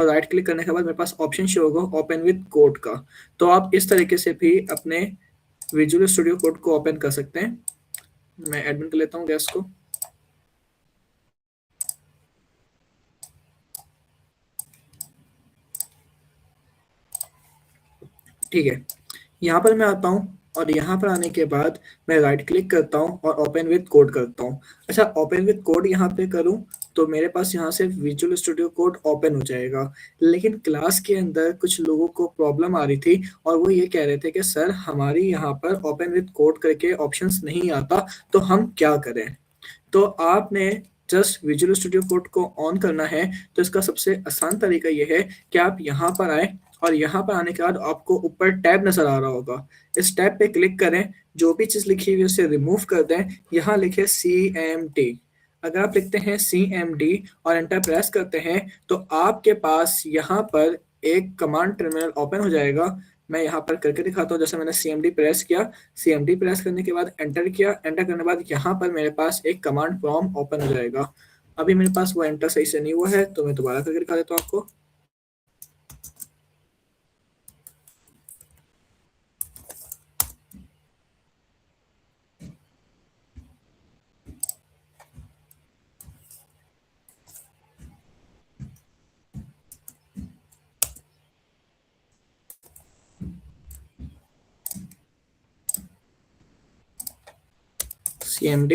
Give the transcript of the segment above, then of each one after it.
और right click करने के बाद मेरे पास ऑप्शन शो होगा ओपन विद कोड का। तो आप इस तरीके से भी अपने विजुअल स्टूडियो कोड को ओपन कर सकते हैं। मैं एडमिन कर लेता हूँ गैस को। ठीक है, यहाँ पर मैं आता हूँ और यहाँ पर आने के बाद मैं राइट क्लिक करता हूँ और ओपन विद कोड करता हूँ। अच्छा, ओपन विद कोड यहाँ पे करूँ तो मेरे पास यहाँ से विजुअल स्टूडियो कोड ओपन हो जाएगा। लेकिन क्लास के अंदर कुछ लोगों को प्रॉब्लम आ रही थी और वो ये कह रहे थे कि सर हमारी यहाँ पर ओपन विद कोड करके ऑप्शंस नहीं आता, तो हम क्या करें। तो आपने जस्ट विजुअल स्टूडियो कोड को ऑन करना है। तो इसका सबसे आसान तरीका ये है कि आप यहाँ पर आए और यहाँ पर आने के बाद आपको ऊपर टैब नजर आ रहा होगा, इस टैब पे क्लिक करें, जो भी चीज लिखी हुई है उसे रिमूव कर दें। यहाँ लिखे CMD। अगर आप लिखते हैं CMD और एंटर प्रेस करते हैं तो आपके पास यहाँ पर एक कमांड टर्मिनल ओपन हो जाएगा। मैं यहाँ पर करके दिखाता हूँ। जैसे मैंने CMD प्रेस किया, CMD प्रेस करने के बाद एंटर किया, एंटर करने के बाद यहाँ पर मेरे पास एक कमांड प्रॉम्प्ट ओपन हो जाएगा। अभी मेरे पास वो एंटर सही से नहीं हुआ है तो मैं दोबारा करके दिखा देता हूँ आपको। CMD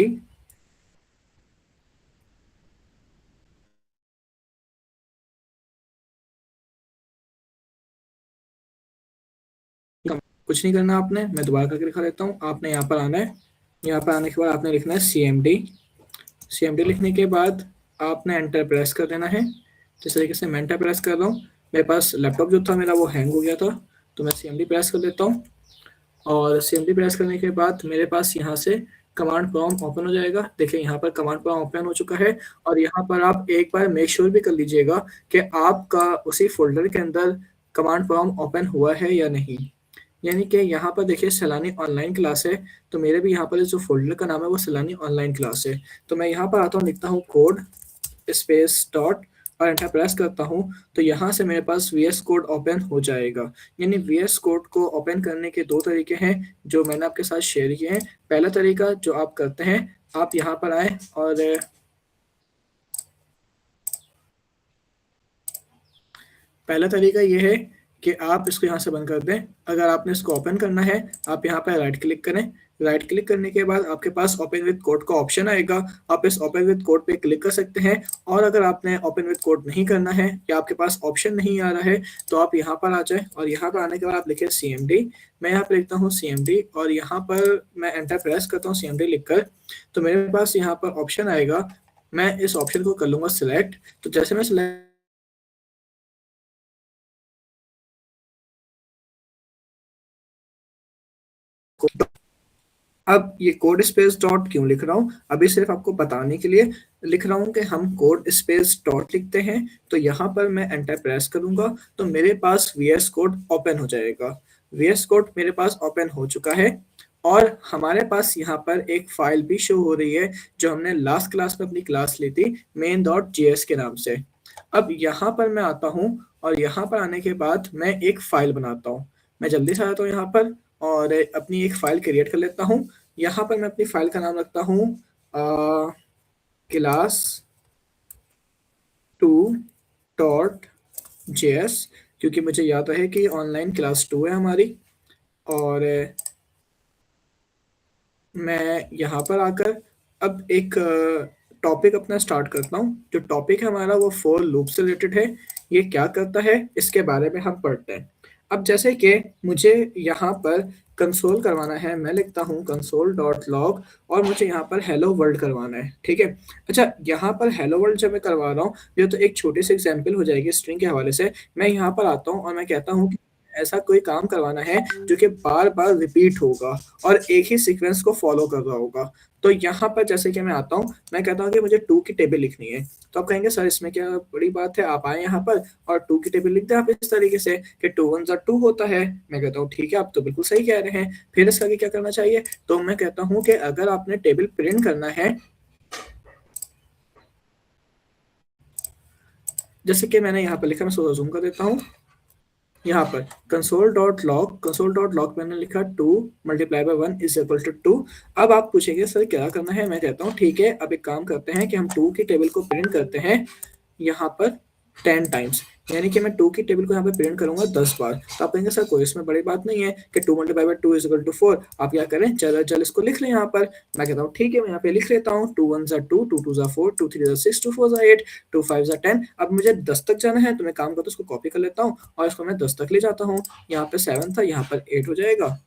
कुछ नहीं करना आपने, मैं दोबारा करके दिखा देता हूँ। आपने यहाँ पर आना है, यहाँ पर आने के बाद आपने लिखना है CMD। CMD लिखने के बाद आपने एंटर प्रेस कर देना है। जिस तरीके से मैं एंटर प्रेस कर रहा हूँ, मेरे पास लैपटॉप जो था मेरा वो हैंग हो गया था, तो मैं CMD प्रेस कर देता हूँ। और CMD प्रेस करने के बाद मेरे पास यहाँ से कमांड प्रॉम्प्ट ओपन हो जाएगा। देखिए यहाँ पर कमांड प्रॉम्प्ट ओपन हो चुका है। और यहाँ पर आप एक बार मेक श्योर भी कर लीजिएगा कि आपका उसी फोल्डर के अंदर कमांड प्रॉम्प्ट ओपन हुआ है या नहीं। यानी कि यहाँ पर देखिए सैलानी ऑनलाइन क्लास है, तो मेरे भी यहाँ पर जो फोल्डर का नाम है वो सैलानी ऑनलाइन क्लास है। तो मैं यहाँ पर आता हूँ, लिखता हूँ कोड स्पेस डॉट और एंटर प्रेस करता हूँ, तो यहाँ से मेरे पास VS कोड ओपन हो जाएगा। यानी VS कोड को ओपन करने के दो तरीके हैं जो मैंने आपके साथ शेयर किए हैं। पहला तरीका जो आप करते हैं, आप यहाँ पर आए और पहला तरीका ये है कि आप इसको यहाँ से बंद कर दें। अगर आपने इसको ओपन करना है, आप यहाँ पर राइट क्लिक करें। राइट क्लिक करने के बाद आपके पास ओपन विद कोड का ऑप्शन आएगा, आप इस ओपन विद कोड पे क्लिक कर सकते हैं। और अगर आपने ओपन विद कोड नहीं करना है या आपके पास ऑप्शन नहीं आ रहा है, तो आप यहाँ पर आ जाए और यहाँ पर आने के बाद आप लिखे CMD। मैं यहाँ पर लिखता हूँ CMD और यहाँ पर मैं एंटर प्रेस करता हूँ CMD लिखकर, तो मेरे पास यहाँ पर ऑप्शन आएगा। मैं इस ऑप्शन को कर लूंगा सिलेक्ट। तो जैसे मैं सिलेक्ट, अब ये कोड स्पेस डॉट क्यों लिख रहा हूँ, अभी सिर्फ आपको बताने के लिए लिख रहा हूँ कि हम कोड स्पेस डॉट लिखते हैं। तो यहाँ पर मैं एंटर प्रेस करूंगा तो मेरे पास VS कोड ओपन हो जाएगा। VS कोड मेरे पास ओपन हो चुका है और हमारे पास यहाँ पर एक फाइल भी शो हो रही है जो हमने लास्ट क्लास में अपनी क्लास ली थी main.js के नाम से। अब यहाँ पर मैं आता हूँ और यहाँ पर आने के बाद मैं एक फाइल बनाता हूँ। मैं जल्दी से आता हूँ यहाँ पर और अपनी एक फाइल क्रिएट कर लेता हूँ। यहाँ पर मैं अपनी फाइल का नाम रखता हूँ क्लास 2.js, क्योंकि मुझे याद है कि ऑनलाइन क्लास 2 है हमारी। और मैं यहाँ पर आकर अब एक टॉपिक अपना स्टार्ट करता हूँ। जो टॉपिक है हमारा वो फॉर लूप से रिलेटेड है। ये क्या करता है इसके बारे में हम पढ़ते हैं। अब जैसे कि मुझे यहाँ पर कंसोल करवाना है, मैं लिखता हूँ कंसोल डॉट लॉग और मुझे यहाँ पर हेलो वर्ल्ड करवाना है। ठीक है, अच्छा यहाँ पर हेलो वर्ल्ड जब मैं करवा रहा हूँ, ये तो एक छोटी सी एग्जाम्पल हो जाएगी स्ट्रिंग के हवाले से। मैं यहाँ पर आता हूँ और मैं कहता हूँ कि ऐसा कोई काम करवाना है जो कि बार बार रिपीट होगा और एक ही सीक्वेंस को फॉलो कर रहा होगा। तो यहाँ पर जैसे कि मैं आता हूँ, मैं कहता हूँ कि मुझे 2 की टेबल लिखनी है। तो आप कहेंगे सर इसमें क्या बड़ी बात है, आप आए यहाँ पर और 2 की टेबल लिख दें आप इस तरीके से कि 2 1 2 होता है। मैं कहता हूँ ठीक है, आप तो बिल्कुल सही कह रहे हैं। फिर इसका आगे क्या करना चाहिए, तो मैं कहता हूँ कि अगर आपने टेबल प्रिंट करना है, जैसे कि मैंने यहाँ पर लिखा, मैं थोड़ा ज़ूम कर देता हूँ। यहाँ पर कंसोल डॉट लॉग मैंने लिखा 2 multiply by 1 is equal to 2। अब आप पूछेंगे सर क्या करना है, मैं कहता हूँ ठीक है, अब एक काम करते हैं कि हम 2 की टेबल को प्रिंट करते हैं यहाँ पर 10 टाइम्स, यानी कि मैं 2 की टेबल को यहाँ पे प्रिंट करूंगा 10 बार। तो आप कहेंगे सर कोई इसमें बड़ी बात नहीं है कि 2 multiply by 2 is equal to 4। आप क्या करें, चल चल इसको लिख लें यहाँ पर। मैं कहता हूँ ठीक है, मैं यहाँ पे लिख लेता हूँ 2 1 जा 2, 2 2 जा 4, 2 3 जा 6, 2 4 जा 8, 2 5 जा 10। अब मुझे 10 तक जाना है, तो मैं काम करता हूँ, इसको कॉपी कर लेता हूँ और इसको मैं 10 तक ले जाता हूँ। यहाँ पे 7 था, यहाँ पर 8 हो जाएगा।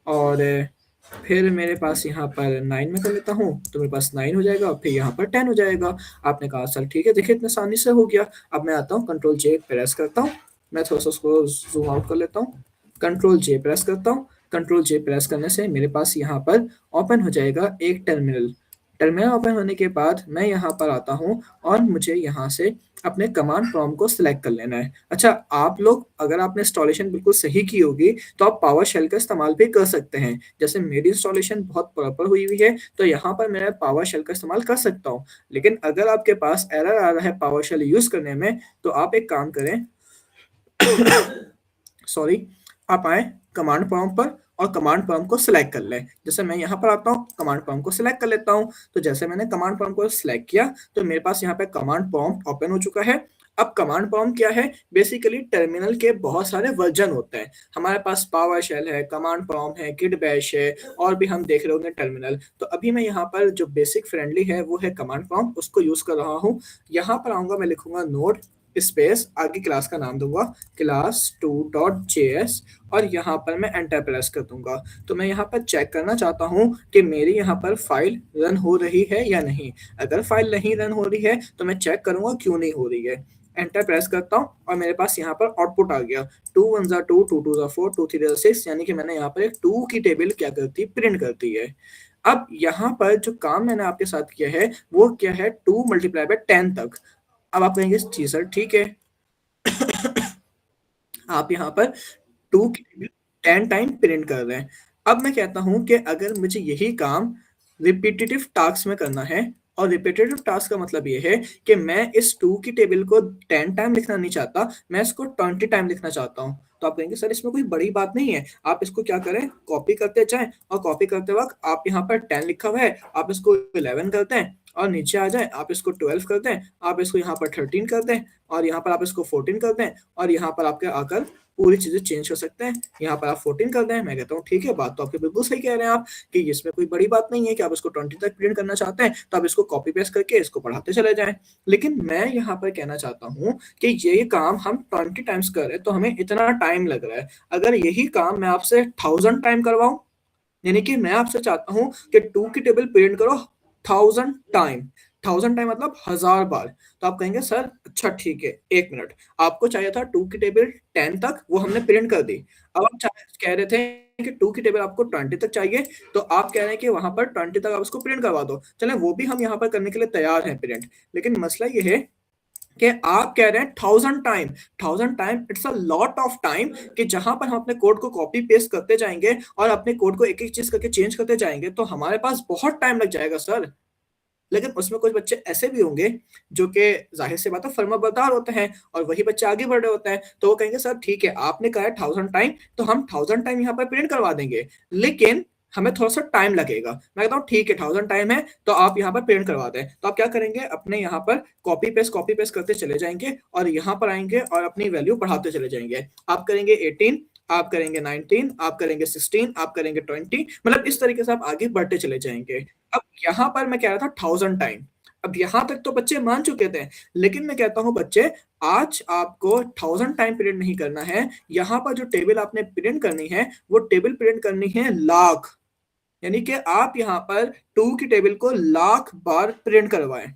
और फिर मेरे पास यहाँ पर 9 में कर लेता हूँ, तो मेरे पास 9 हो जाएगा, फिर यहाँ पर 10 हो जाएगा। आपने कहा सर ठीक है, देखिए इतने आसानी से हो गया। अब मैं आता हूँ, कंट्रोल जे प्रेस करता हूँ, मैं थोड़ा सा उसको जूम आउट कर लेता हूँ, कंट्रोल जे प्रेस करता हूँ। कंट्रोल जे प्रेस करने से मेरे पास यहाँ पर ओपन हो जाएगा एक टर्मिनल। टर्मिनल ओपन होने के बाद मैं यहाँ पर आता हूँ और मुझे यहाँ से अपने कमांड प्रॉम्प्ट को सिलेक्ट कर लेना है। अच्छा, आप लोग अगर आपने इंस्टॉलेशन बिल्कुल सही की होगी तो आप पावर शेल का इस्तेमाल भी कर सकते हैं। जैसे मेरी इंस्टॉलेशन बहुत प्रॉपर हुई हुई है, तो यहाँ पर मैं पावर शेल का इस्तेमाल कर सकता हूँ। लेकिन अगर आपके पास एरर आ रहा है पावर शेल यूज करने में, तो आप एक काम करें सॉरी, आप आए कमांड प्रॉम्प्ट पर और कमांड प्रॉम्प्ट को सिलेक्ट कर लें। जैसे मैं यहाँ पर आता हूँ, कमांड प्रॉम्प्ट को सिलेक्ट कर लेता हूँ। तो जैसे मैंने कमांड प्रॉम्प्ट को सिलेक्ट किया, तो मेरे पास यहाँ पे कमांड प्रॉम्प्ट ओपन हो चुका है। अब कमांड प्रॉम्प्ट क्या है, बेसिकली टर्मिनल के बहुत सारे वर्जन होते हैं। हमारे पास पावर शेल है, कमांड प्रॉम्प्ट है, गिट बैश है, और भी हम देख रहे होंगे टर्मिनल। तो अभी मैं यहाँ पर जो बेसिक फ्रेंडली है वो है कमांड प्रॉम्प्ट, उसको यूज कर रहा हूँ। यहाँ पर आऊंगा, मैं लिखूंगा नोड स्पेस, आगे क्लास का नाम दूंगा class2.js, और यहाँ पर मैं एंटर प्रेस कर दूंगा। तो मैं यहाँ पर चेक करना चाहता हूँ कि मेरी यहाँ पर फाइल रन हो रही है या नहीं। अगर फाइल नहीं रन हो रही है तो मैं चेक करूंगा क्यों नहीं हो रही है। एंटर प्रेस करता हूँ और मेरे पास यहाँ पर आउटपुट आ गया 2 1 जा 2, 2 2 जा 4, 2 3 जा 6, यानी कि मैंने यहाँ पर एक 2 की टेबल क्या करती है, प्रिंट करती है। अब यहाँ पर जो काम मैंने आपके साथ किया है वो क्या है, 2 मल्टीप्लाई बाय 10 तक। अब आप कहेंगे जी सर ठीक है, आप यहाँ पर 2 की 10 टाइम प्रिंट कर रहे हैं। अब मैं कहता हूँ कि अगर मुझे यही काम रिपीटेटिव टास्क में करना है, और रिपीटेटिव टास्क का मतलब ये है कि मैं इस 2 की टेबल को 10 टाइम लिखना नहीं चाहता, मैं इसको 20 टाइम लिखना चाहता हूँ। तो आप कहेंगे सर इसमें कोई बड़ी बात नहीं है। आप इसको क्या करें, कॉपी करते जाएं, और कॉपी करते वक्त आप यहाँ पर 10 लिखा हुआ है, आप इसको 11 करते हैं, और नीचे आ जाए आप इसको 12 कर दें, आप इसको यहाँ पर 13 कर दें, और यहाँ पर आप इसको 14 कर दें, और यहाँ पर आपके आकर पूरी चीजें चेंज कर सकते हैं। यहाँ पर आप 14 कर दें। मैं कहता हूँ ठीक है, बात तो आपके बिल्कुल सही कह रहे हैं आप, कि इसमें कोई बड़ी बात नहीं है कि आप इसको 20 तक प्रिंट करना चाहते हैं, तो आप इसको कॉपी पेस्ट करके इसको बढ़ाते चले जाएं। लेकिन मैं यहाँ पर कहना चाहता हूँ कि ये काम हम 20 टाइम्स कर रहे हैं तो हमें इतना टाइम लग रहा है। अगर यही काम मैं आपसे 1000 टाइम करवाऊं, यानी कि मैं आपसे चाहता हूं कि 2 की टेबल प्रिंट करो 1000 टाइम, 1000 टाइम मतलब 1000 बार। तो आप कहेंगे सर अच्छा ठीक है, एक मिनट, आपको चाहिए था 2 की टेबल 10 तक, वो हमने प्रिंट कर दी। अब आप कह रहे थे कि 2 की टेबल आपको 20 तक चाहिए, तो आप कह रहे हैं कि वहां पर 20 तक आप उसको प्रिंट करवा दो। चले वो भी हम यहाँ पर करने के लिए तैयार हैं प्रिंट। लेकिन मसला ये है कि आप कह रहे हैं 1000 time, 1000 time it's a lot of time, कि जहां पर हम अपने कोड को कॉपी पेस्ट करते जाएंगे और अपने कोड को एक एक चीज करके चेंज करते जाएंगे, तो हमारे पास बहुत टाइम लग जाएगा सर। लेकिन उसमें कुछ बच्चे ऐसे भी होंगे जो कि जाहिर सी बात है फर्माबरदार होते हैं, और वही बच्चे आगे बढ़ रहे होते हैं, तो वो कहेंगे सर ठीक है, आपने कहा है 1000 टाइम, तो हम 1000 टाइम यहाँ पर प्रिंट करवा देंगे, लेकिन हमें थोड़ा सा टाइम लगेगा। मैं कहता हूँ ठीक है, 1000 टाइम है तो आप यहाँ पर प्रिंट करवा दें। तो आप क्या करेंगे, अपने यहाँ पर कॉपी पेस्ट करते चले जाएंगे, और यहाँ पर आएंगे और अपनी वैल्यू बढ़ाते चले जाएंगे। आप करेंगे 18, आप करेंगे 19, आप करेंगे 16, आप करेंगे 20, मतलब इस तरीके से आप आगे बढ़ते चले जाएंगे। अब यहाँ पर मैं कह रहा था 1000 टाइम, अब यहाँ तक तो बच्चे मान चुके थे, लेकिन मैं कहता हूँ बच्चे आज आपको 1000 टाइम प्रिंट नहीं करना है। यहाँ पर जो टेबल आपने प्रिंट करनी है वो टेबल प्रिंट करनी है लाख, यानी कि आप यहाँ पर 2 की टेबल को लाख बार प्रिंट करवाएं।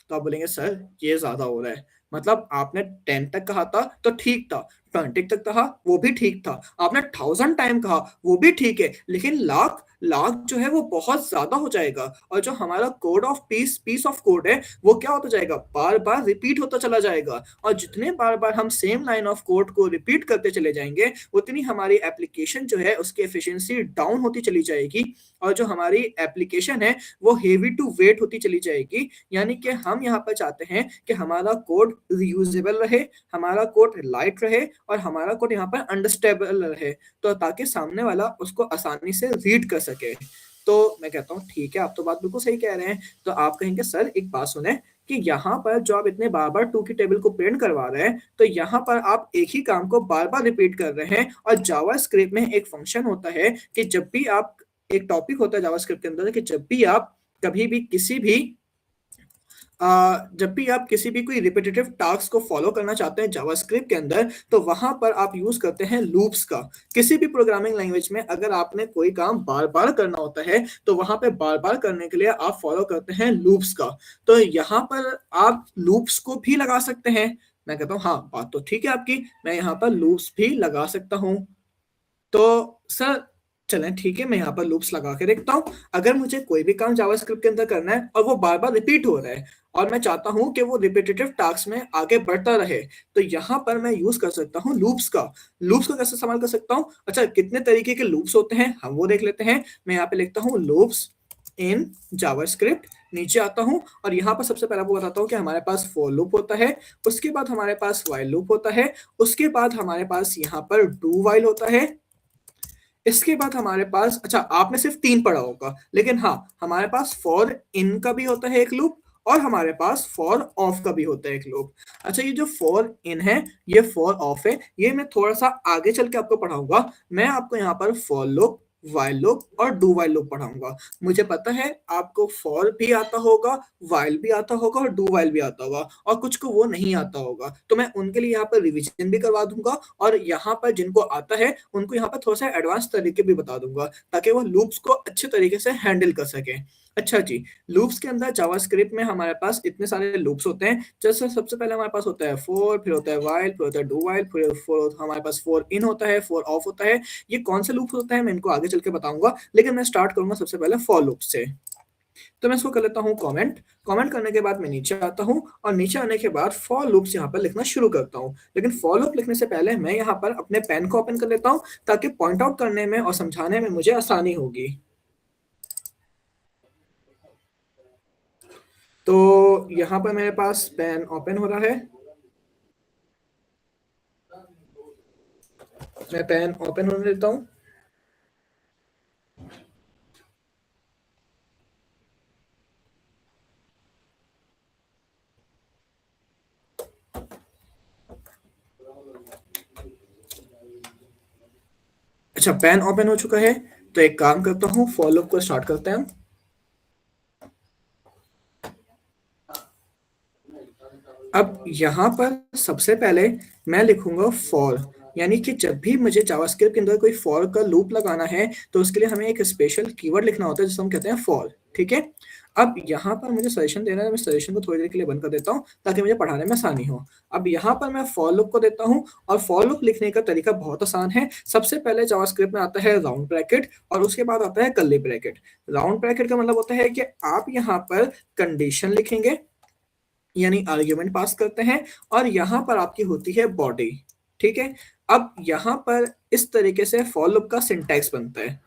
तो आप बोलेंगे सर ये ज्यादा हो रहा है, मतलब आपने 10 तक कहा था तो ठीक था, 20 तक कहा, वो भी ठीक था। आपने 1000 टाइम कहा, वो भी ठीक है। लेकिन लाख लाख जो है वो बहुत ज़्यादा हो जाएगा और जो हमारा code of peace of code है, वो क्या होता जाएगा? बार-बार रिपीट होता चला जाएगा और जितने बार-बार हम सेम लाइन ऑफ कोड को रिपीट करते चले जाएँगे, उतनी हमारी एप्लीकेशन जो है उसकी एफिशिएंसी डाउन होती चली जाएगी और जो हमारी एप्लीकेशन है, वो हेवी टू वेट होती चली जाएगी। यानी कि हम यहाँ पर चाहते हैं कि हमारा कोड रीयूजेबल रहे, हमारा कोड लाइट रहे और हमारा कोड यहाँ पर अंडरस्टैंडेबल रहे, तो ताकि सामने वाला उसको आसानी से रीड कर सके। तो मैं कहता हूँ ठीक है, आप तो बात बिल्कुल सही कह रहे हैं। तो आप कहेंगे सर एक बात सुनें कि यहाँ पर जो आप इतने बार-बार 2 की टेबल को प्रिंट करवा रहे हैं, तो यहाँ पर आप एक ही काम को बार-बार रिपीट कर रहे हैं और जावास्क्रिप्ट में एक फंक्शन होता है कि जब भी आप एक टॉपिक होता है जावास्क्रिप्ट के अंदर कि जब भी आप कभी भी किसी भी जब भी आप किसी भी कोई रिपिटेटिव टास्क को फॉलो करना चाहते हैं जावास्क्रिप्ट के अंदर, तो वहाँ पर आप यूज़ करते हैं लूप्स का। किसी भी प्रोग्रामिंग लैंग्वेज में अगर आपने कोई काम बार-बार करना होता है, तो वहाँ पे बार-बार करने के लिए आप फॉलो करते हैं लूप्स का। तो यहाँ पर आप लूप्स को भी लगा सकते हैं। मैं कहता हूँ हाँ, बात तो ठीक है आपकी, मैं यहाँ पर लूप्स भी लगा सकता हूँ। तो सर चलें ठीक है, मैं यहाँ पर लूप्स लगा के देखता हूँ। अगर मुझे कोई भी काम जावास्क्रिप्ट के अंदर करना है और वो बार-बार रिपीट हो रहा है और मैं चाहता हूँ कि वो रिपिटेटिव टास्क में आगे बढ़ता रहे, तो यहाँ पर मैं यूज़ कर सकता हूँ लूप्स का। लूप्स को कैसे इस्तेमाल कर सकता हूँ? अच्छा, कितने तरीके के लूप्स होते हैं, हम वो देख लेते हैं। मैं यहाँ पे लिखता हूँ लूप्स इन जावास्क्रिप्ट, नीचे आता हूँ और यहाँ पर सबसे पहले आपको बताता हूँ कि हमारे पास फॉर लूप होता है, उसके बाद हमारे पास व्हाइल लूप होता है, उसके बाद हमारे पास यहाँ पर डू व्हाइल होता है, इसके बाद हमारे पास अच्छा आपने सिर्फ 3 पढ़ा होगा, लेकिन हाँ, हमारे पास फॉर इन का भी होता है एक लूप और हमारे पास फॉर ऑफ का भी होता है एक लूप। अच्छा, ये जो फॉर इन है, ये फॉर ऑफ है, ये मैं थोड़ा-सा आगे चल के आपको पढ़ाऊँगा। मैं आपको यहाँ पर फॉर लूप, व्हाइल लूप और डू व्हाइल लूप पढ़ाऊँगा। मुझे पता है आपको फॉर भी आता होगा, व्हाइल भी आता होगा और डू व्हाइल भी आता होगा और कुछ को वो नहीं आता होगा। तो मैं उनके लिए यहाँ पर रिविज़न भी करवा दूँगा और यहाँ पर जिनको आता है, उनको यहाँ पर थोड़ा-सा एडवांस तरीके भी बता दूँगा, ताकि वो लूप्स को अच्छे तरीके से हैंडल कर सकें। अच्छा जी, लूप्स के अंदर जावास्क्रिप्ट में हमारे पास इतने सारे लूप्स होते हैं, जैसे सबसे पहले हमारे पास होता है फॉर, फिर होता है व्हाइल, फिर होता है डू व्हाइल, फिर फॉर हमारे पास फॉर इन होता है, फॉर ऑफ होता है। ये कौन से लूप्स होते हैं, मैं इनको आगे चल के बताऊँगा, लेकिन मैं स्टार्ट करूँगा सबसे पहले फॉर लूप से। तो मैं इसको कर लेता हूँ कमेंट। कमेंट करने के बाद मैं नीचे आता हूँ और नीचे आने के बाद फॉर लूप्स यहाँ पर लिखना शुरू करता हूँ। लेकिन फॉर लूप लिखने से पहले मैं यहाँ पर अपने पेन को ओपन कर लेता हूँ, ताकि पॉइंट आउट करने में और समझाने में मुझे आसानी होगी। तो यहाँ पर मेरे पास पेन ओपन हो रहा है। मैं पेन ओपन होने देता हूँ। अच्छा, पेन ओपन हो चुका है, तो एक काम करता हूँ, फॉर लूप को स्टार्ट करते हैं। अब यहाँ पर सबसे पहले मैं लिखूँगा फॉर, यानी कि जब भी मुझे जावास्क्रिप्ट के अंदर कोई फॉर का लूप लगाना है, तो उसके लिए हमें एक स्पेशल कीवर्ड लिखना होता है, जिसे हम कहते हैं फॉर, ठीक है? अब यहाँ पर मुझे सजेशन देना है, मैं सजेशन को थोड़ी देर के लिए बंद कर देता हूँ, ताकि मुझे पढ़ाने में आसानी हो। अब यहाँ पर मैं फॉर लूप को देता हूँ और फॉर लूप लिखने का तरीका बहुत आसान है। सबसे पहले जावास्क्रिप्ट में आता है राउंड ब्रैकेट और उसके बाद आता है कर्ली ब्रैकेट। राउंड ब्रैकेट का मतलब होता है कि आप यहाँ पर कंडीशन लिखेंगे, यानी आर्ग्यूमेंट पास करते हैं और यहाँ पर आपकी होती है बॉडी, ठीक है? अब यहाँ पर इस तरीके से फॉर लूप का सिंटैक्स बनता है।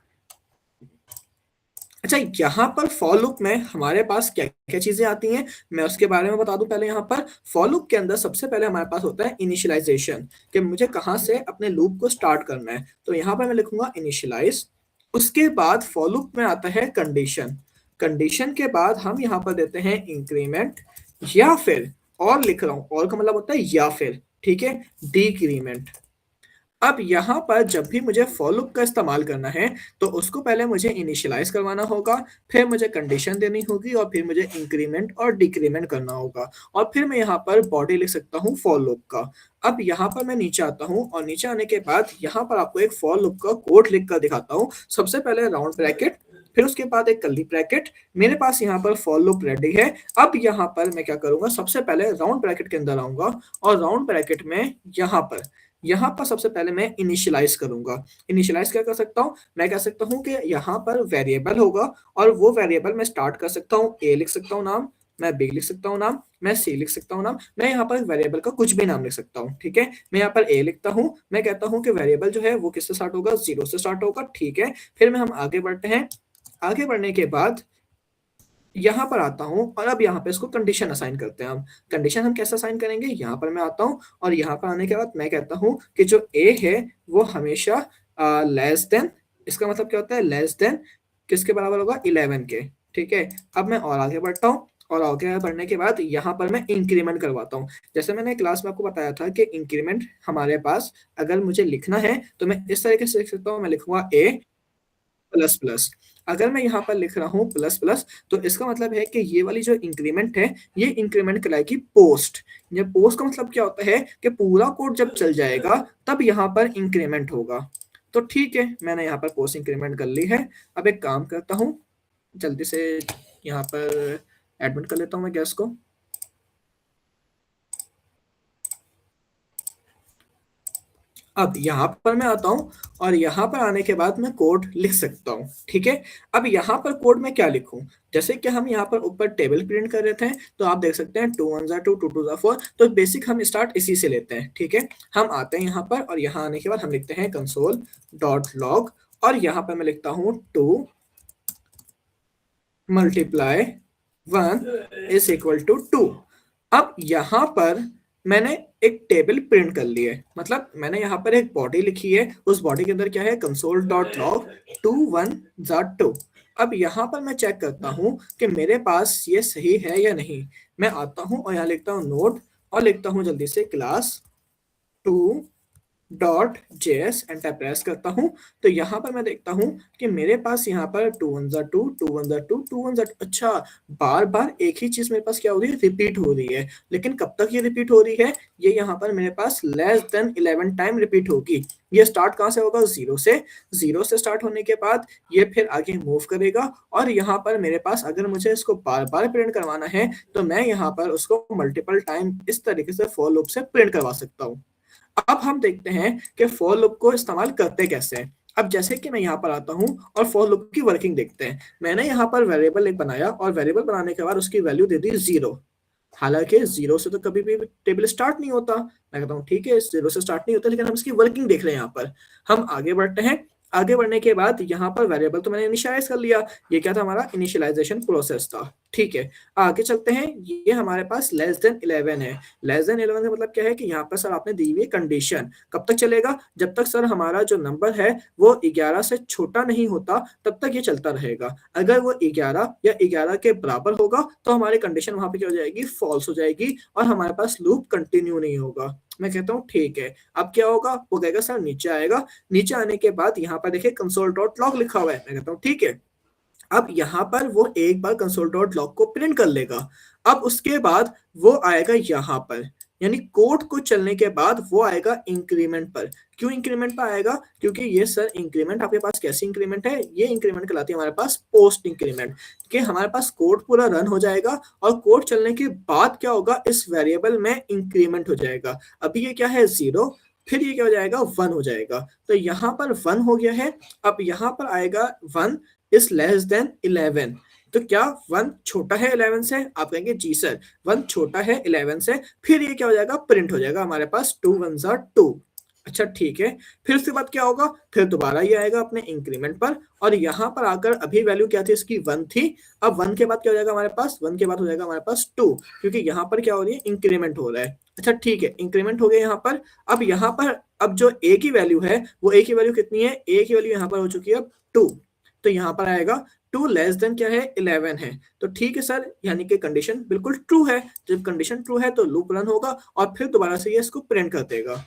अच्छा, यहाँ पर फॉर लूप में हमारे पास क्या-क्या चीज़ें आती हैं, मैं उसके बारे में बता दूँ पहले यहाँ पर। फॉर लूप के अंदर सबसे पहले हमारे पास होता है इनिशियलाइज़ेशन, कि मुझे कहाँ से अपने लूप को स्टार्ट करना है। तो यहाँ पर मैं लिखूँगा इनिशियलाइज़, उसके बाद फॉर लूप में आता है कंडीशन। कंडीशन के बाद हम यहाँ पर देते हैं इंक्रीमेंट या फिर और लिख रहा हूँ, और का मतलब होता है या फिर, ठीक है? डिक्रीमेंट। अब यहाँ पर जब भी मुझे फॉर लूप का इस्तेमाल करना है, तो उसको पहले मुझे इनिशियलाइज़ करवाना होगा, फिर मुझे कंडीशन देनी होगी और फिर मुझे इंक्रीमेंट और डिक्रीमेंट करना होगा और फिर मैं यहाँ पर बॉडी लिख सकता हूँ फॉर लूप का। अब यहाँ पर मैं नीचे आता हूँ और नीचे आने के बाद यहाँ पर आपको एक फॉर लूप का कोड लिख कर दिखाता हूँ। सबसे पहले राउंड ब्रैकेट, फिर उसके बाद एक कर्ली ब्रैकेट। मेरे पास यहाँ पर फॉर लूप रेडी है। अब यहाँ पर मैं क्या करूँगा, सबसे पहले राउंड ब्रैकेट के अंदर आऊँगा और राउंड ब्रैकेट में यहाँ पर यहाँ पर सबसे पहले मैं इनिशियलाइज़ करूँगा। इनिशियलाइज़ क्या कर सकता हूँ? मैं कह सकता हूँ कि यहाँ पर वेरिएबल होगा और वो वेरिएबल मैं स्टार्ट कर सकता हूँ, ए लिख सकता हूँ नाम, मैं बी लिख सकता हूँ नाम, मैं सी लिख सकता हूँ नाम, मैं यहाँ पर वेरिएबल का कुछ भी नाम लिख सकता हूँ, ठीक है? मैं यहाँ पर ए लिखता हूँ, मैं कहता हूँ कि वेरिएबल जो है वो किससे स्टार्ट होगा? 0 से स्टार्ट होगा, ठीक है? फिर हम आगे बढ़ते हैं। आगे बढ़ने के बाद यहाँ पर आता हूँ और अब यहाँ पे इसको कंडीशन असाइन करते हैं हम। कंडीशन हम कैसे असाइन करेंगे? यहाँ पर मैं आता हूँ और यहाँ पर आने के बाद मैं कहता हूँ कि जो ए है वो हमेशा लेस देन, इसका मतलब क्या होता है? लेस देन किसके बराबर होगा? 11 के, ठीक है? अब मैं और आगे बढ़ता हूँ और आगे बढ़ने के बाद यहाँ पर मैं इंक्रीमेंट करवाता हूँ। जैसे मैंने क्लास में आपको बताया था कि इंक्रीमेंट हमारे पास अगर मुझे लिखना है तो मैं इस तरीके से लिख सकता हूँ, मैं लिखूँगा ए प्लस प्लस। अगर मैं यहाँ पर लिख रहा हूँ प्लस प्लस तो इसका मतलब है कि ये वाली जो इंक्रीमेंट है ये इंक्रीमेंट कहलाएगी पोस्ट। ये पोस्ट का मतलब क्या होता है कि पूरा कोड जब चल जाएगा तब यहाँ पर इंक्रीमेंट होगा। तो ठीक है, मैंने यहाँ पर पोस्ट इंक्रीमेंट कर ली है। अब एक काम करता हूँ, जल्दी से यहाँ पर एडमिट कर लेता हूँ मैं गैस को। अब यहाँ पर मैं आता हूँ और यहाँ पर आने के बाद मैं कोड लिख सकता हूँ, ठीक है? अब यहाँ पर कोड में क्या लिखूँ? जैसे कि हम यहाँ पर ऊपर टेबल प्रिंट कर रहे थे, तो आप देख सकते हैं 2 1 2 2 2 4, तो बेसिक हम स्टार्ट इसी से लेते हैं, ठीक है? हम आते हैं यहाँ पर और यहाँ आने के बाद हम लिखते हैं कंसोल डॉट लॉग और यहाँ पर मैं लिखता हूँ 2 मल्टीप्लाई 1 इज इक्वल टू 2। अब यहाँ पर मैंने एक टेबल प्रिंट कर ली है, मतलब मैंने यहाँ पर एक बॉडी लिखी है, उस बॉडी के अंदर क्या है? Console dot log 2 1 2। अब यहाँ पर मैं चेक करता हूँ कि मेरे पास ये सही है या नहीं। मैं आता हूँ और यहाँ लिखता हूँ नोड और लिखता हूँ जल्दी से class 2 dot JS, enter press करता हूँ तो यहाँ पर मैं देखता हूँ कि मेरे पास यहाँ पर 2 1 2 2 1 2 2 1 अच्छा, बार बार एक ही चीज मेरे पास क्या हो रही है? रिपीट हो रही है। लेकिन कब तक ये रिपीट हो रही है? ये यहाँ पर मेरे पास लेस देन 11 टाइम रिपीट होगी। ये स्टार्ट कहाँ से होगा? 0 से। 0 से स्टार्ट होने के बाद ये फिर आगे मूव करेगा और यहाँ पर मेरे पास अगर मुझे इसको बार बार प्रिंट करवाना है तो मैं यहाँ पर उसको मल्टीपल टाइम इस तरीके से फॉर लूप से प्रिंट करवा सकता हूँ। अब हम देखते हैं कि फॉर लूप को इस्तेमाल करते कैसे हैं। अब जैसे कि मैं यहाँ पर आता हूँ और फॉर लूप की वर्किंग देखते हैं। मैंने यहाँ पर वेरिएबल एक बनाया और वेरिएबल बनाने के बाद उसकी वैल्यू दे दी 0। हालांकि 0 से तो कभी भी टेबल स्टार्ट नहीं होता। मैं कहता हूँ ठीक है, 0 से स्टार्ट नहीं होता, लेकिन हम इसकी वर्किंग देख रहे हैं यहाँ पर। हम आगे बढ़ते हैं। आगे बढ़ने के बाद यहाँ पर वेरिएबल तो मैंने इनिशियलाइज कर लिया। ये क्या था? हमारा इनिशियलाइजेशन प्रोसेस था, ठीक है? आगे चलते हैं। ये हमारे पास लेस देन 11 है। लेस देन 11 का मतलब क्या है कि यहाँ पर सर आपने दी हुई कंडीशन कब तक चलेगा? जब तक सर हमारा जो नंबर है वो 11 से छोटा नहीं होता तब तक ये चलता रहेगा। अगर वो 11 या 11 के बराबर होगा तो हमारी कंडीशन वहां पे क्या हो जाएगी? फॉल्स हो जाएगी और हमारे पास लूप कंटिन्यू नहीं होगा। मैं कहता हूँ ठीक है। अब क्या होगा? वो कहेगा सर नीचे आएगा। नीचे आने के बाद यहाँ पर देखिए कंसोल डॉट लॉग लिखा हुआ है। मैं कहता हूँ ठीक है। अब यहाँ पर वो एक बार कंसोल डॉट लॉग को प्रिंट कर लेगा। अब उसके बाद वो आएगा यहाँ पर, यानी कोड को चलने के बाद वो आएगा इंक्रीमेंट पर। क्यों इंक्रीमेंट पर आएगा? क्योंकि ये सर इंक्रीमेंट आपके पास कैसी इंक्रीमेंट है? ये इंक्रीमेंट कहलाती है हमारे पास पोस्ट इंक्रीमेंट, कि हमारे पास कोड पूरा रन हो जाएगा और कोड चलने के बाद क्या होगा? इस वेरिएबल में इंक्रीमेंट हो जाएगा। अभी ये क्या है? 0, फिर ये क्या हो जाएगा? 1 हो जाएगा। तो यहाँ पर 1 हो गया है। अब यहाँ पर आएगा 1 इज लेस देन 11। तो क्या 1 छोटा है 11 से? आप कहेंगे जी सर 1 छोटा है 11 से। फिर ये क्या हो जाएगा? प्रिंट हो जाएगा हमारे पास 2 1 2। अच्छा ठीक है। फिर उसके बाद क्या होगा? फिर दोबारा ये आएगा अपने इंक्रीमेंट पर और यहाँ पर आकर अभी वैल्यू क्या थी इसकी? 1 थी। अब 1 के बाद क्या हो जाएगा हमारे पास? 1 के बाद हो जाएगा हमारे पास 2, क्योंकि यहाँ पर क्या हो रही है? इंक्रीमेंट हो रहा है। अच्छा ठीक है, इंक्रीमेंट हो गया यहाँ पर। अब यहाँ पर अब जो ए की वैल्यू है वो ए की वैल्यू कितनी है? ए की वैल्यू यहाँ पर हो चुकी है अब 2। तो यहाँ पर आएगा 2 लेस देन क्या है? 11 है। तो ठीक है सर, यानी कि कंडीशन बिल्कुल ट्रू है। जब कंडीशन ट्रू है तो लूप रन होगा और फिर दोबारा से ये इसको प्रिंट कर देगा।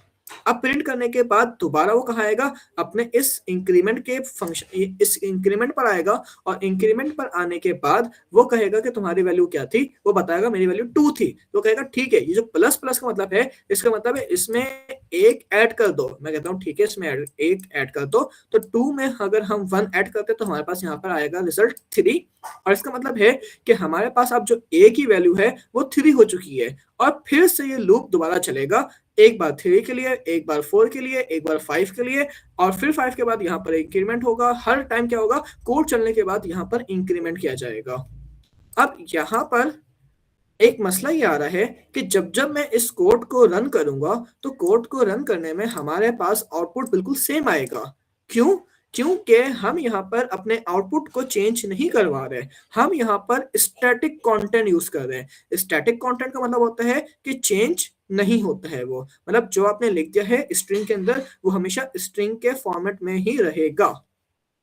अब प्रिंट करने के बाद दोबारा वो कहाँ आएगा? अपने इस इंक्रीमेंट के फंक्शन, इस इंक्रीमेंट पर आएगा और इंक्रीमेंट पर आने के बाद वो कहेगा कि तुम्हारी वैल्यू क्या थी? वो बताएगा मेरी वैल्यू 2 थी। तो कहेगा ठीक है, ये जो प्लस प्लस का मतलब है, इसका मतलब है इसमें एक ऐड कर दो। मैं कहता हूँ ठीक है, इसमें एक ऐड कर दो, तो 2 में अगर हम 1 ऐड करते हैं तो हमारे पास यहाँ पर आएगा रिजल्ट 3। और इसका मतलब है कि हमारे पास अब जो ए की वैल्यू है वो 3 हो चुकी है। और फिर से ये लूप दोबारा चलेगा, एक बार 3 के लिए, एक बार 4 के लिए, एक बार 5 के लिए, और फिर 5 के बाद यहाँ पर इंक्रीमेंट होगा। हर टाइम क्या होगा, कोड चलने के बाद यहाँ पर इंक्रीमेंट किया जाएगा। अब यहाँ पर एक मसला ये आ रहा है कि जब जब मैं इस कोड को रन करूंगा तो कोड को रन करने में हमारे पास आउटपुट बिल्कुल सेम आएगा। क्यों? क्योंकि हम यहाँ पर अपने आउटपुट को चेंज नहीं करवा रहे, हम यहाँ पर स्टैटिक कंटेंट यूज कर रहे हैं। स्टैटिक कंटेंट का मतलब होता है कि चेंज नहीं होता है, वो मतलब जो आपने लिख दिया है स्ट्रिंग के अंदर वो हमेशा स्ट्रिंग के फॉर्मेट में ही रहेगा।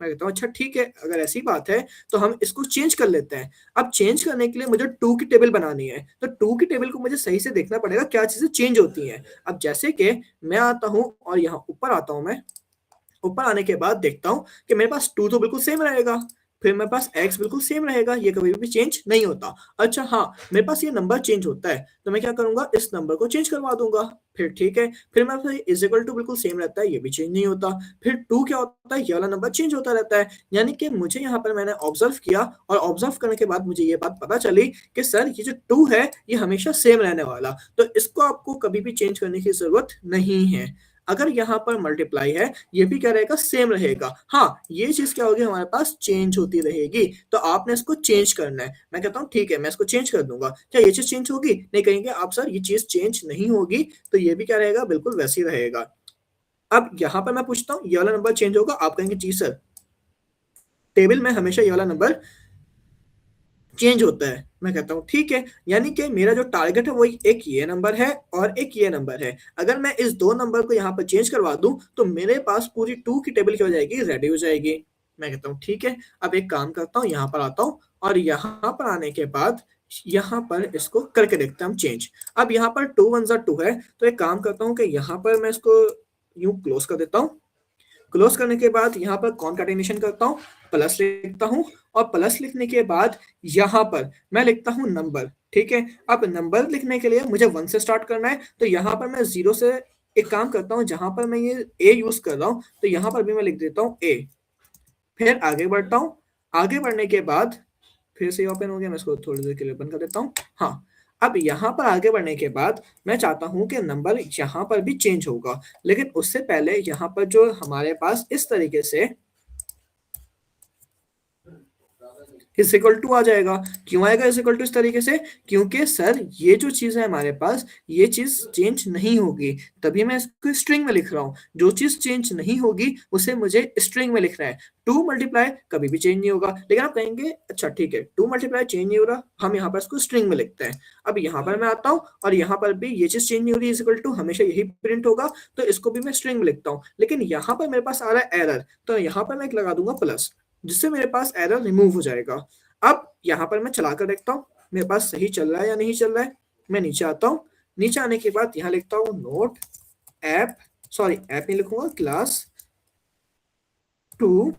मैं कहता हूँ अच्छा ठीक है, अगर ऐसी बात है तो हम इसको चेंज कर लेते हैं। अब चेंज करने के लिए मुझे टू की टेबल बनानी है, तो टू की टेबल को मुझे सही से देखना पड़ेगा क्या चीजें चेंज होती हैं। अब जैसे कि मैं आता हूँ और यहाँ ऊपर आता हूँ, मैं ऊपर आने के बाद देखता हूँ कि मेरे पास टू तो बिल्कुल सेम रहेगा, फिर मेरे पास एक्स बिल्कुल सेम रहेगा, ये कभी भी चेंज नहीं होता। अच्छा हाँ, मेरे पास ये नंबर चेंज होता है, तो मैं क्या करूंगा, इस नंबर को चेंज करवा दूंगा। फिर ठीक है, फिर मेरे पास इज इक्वल टू बिल्कुल सेम रहता है, ये भी चेंज नहीं होता। फिर टू क्या होता है, ये वाला नंबर चेंज होता रहता है। यानी कि मुझे यहाँ पर मैंने ऑब्जर्व किया, और ऑब्जर्व करने के बाद मुझे ये बात पता चली कि सर ये जो टू है ये हमेशा सेम रहने वाला, तो इसको आपको कभी भी चेंज करने की जरूरत नहीं है। अगर यहाँ पर मल्टीप्लाई है, ये भी क्या रहेगा, सेम रहेगा। हाँ, ये चीज क्या होगी, हमारे पास चेंज होती रहेगी, तो आपने इसको चेंज करना है। मैं कहता हूँ ठीक है, मैं इसको चेंज कर दूंगा। क्या ये चीज चेंज होगी? नहीं कहेंगे आप सर ये चीज चेंज नहीं होगी, तो ये भी क्या रहेगा, बिल्कुल वैसे ही रहेगा। अब यहाँ पर मैं पूछता हूँ ये वाला नंबर चेंज होगा? आप कहेंगे जी सर, टेबल में हमेशा ये वाला नंबर चेंज होता है। मैं कहता हूँ ठीक है, यानी कि मेरा जो टारगेट है वो एक ये नंबर है और एक ये नंबर है। अगर मैं इस दो नंबर को यहाँ पर चेंज करवा दूं तो मेरे पास पूरी टू की टेबल क्या हो जाएगी, रेडी हो जाएगी। मैं कहता हूँ ठीक है, अब एक काम करता हूँ, यहाँ पर आता हूँ और यहाँ पर आने के बाद यहाँ पर इसको करके देखते हैं हम चेंज। अब यहाँ पर 2 1 2 है, तो एक काम करता हूँ कि यहाँ पर मैं इसको यूं क्लोज कर देता हूँ। क्लोज करने के बाद यहाँ पर कॉन्कैटिनेशन करता हूँ, प्लस लिखता हूँ, और प्लस लिखने के बाद यहाँ पर मैं लिखता हूँ नंबर। ठीक है, अब नंबर लिखने के लिए मुझे 1 से स्टार्ट करना है, तो यहाँ पर मैं 0 से एक काम करता हूँ, जहां पर मैं ये ए यूज कर रहा हूँ तो यहाँ पर भी मैं लिख देता हूँ ए। फिर आगे बढ़ता हूँ, आगे बढ़ने के बाद फिर से ओपन हो गया, मैं इसको थोड़ी देर के लिए ओपन कर देता हूँ। हाँ, अब यहाँ पर आगे बढ़ने के बाद मैं चाहता हूँ कि नंबर यहाँ पर भी चेंज होगा, लेकिन उससे पहले यहाँ पर जो हमारे पास इस तरीके से इज इक्वल टू आ जाएगा। क्यों आएगा इज इक्वल टू इस तरीके से? क्योंकि सर ये जो चीज है हमारे पास, ये चीज चेंज नहीं होगी, तभी मैं इसको स्ट्रिंग में लिख रहा हूँ। जो चीज चेंज नहीं होगी उसे मुझे स्ट्रिंग में लिखना है। टू मल्टीप्लाई कभी भी चेंज नहीं होगा, लेकिन आप कहेंगे अच्छा ठीक है, टू मल्टीप्लाई चेंज नहीं हो रहा, हम यहाँ पर इसको स्ट्रिंग में लिखते हैं। अब यहाँ पर मैं आता हूँ और यहाँ पर भी ये चीज चेंज नहीं हो रही, इज इक्वल टू हमेशा यही प्रिंट होगा, तो इसको भी मैं स्ट्रिंग में लिखता हूँ। लेकिन यहाँ पर मेरे पास आ रहा है एरर, तो यहाँ पर मैं एक लगा दूंगा प्लस, जिससे मेरे पास एरर रिमूव हो जाएगा। अब यहाँ पर मैं चला कर देखता हूँ मेरे पास सही चल रहा है या नहीं चल रहा है। मैं नीचे आता हूँ, नीचे आने के बाद यहाँ लिखता हूँ नोट ऐप, सॉरी ऐप नहीं लिखूंगा, class to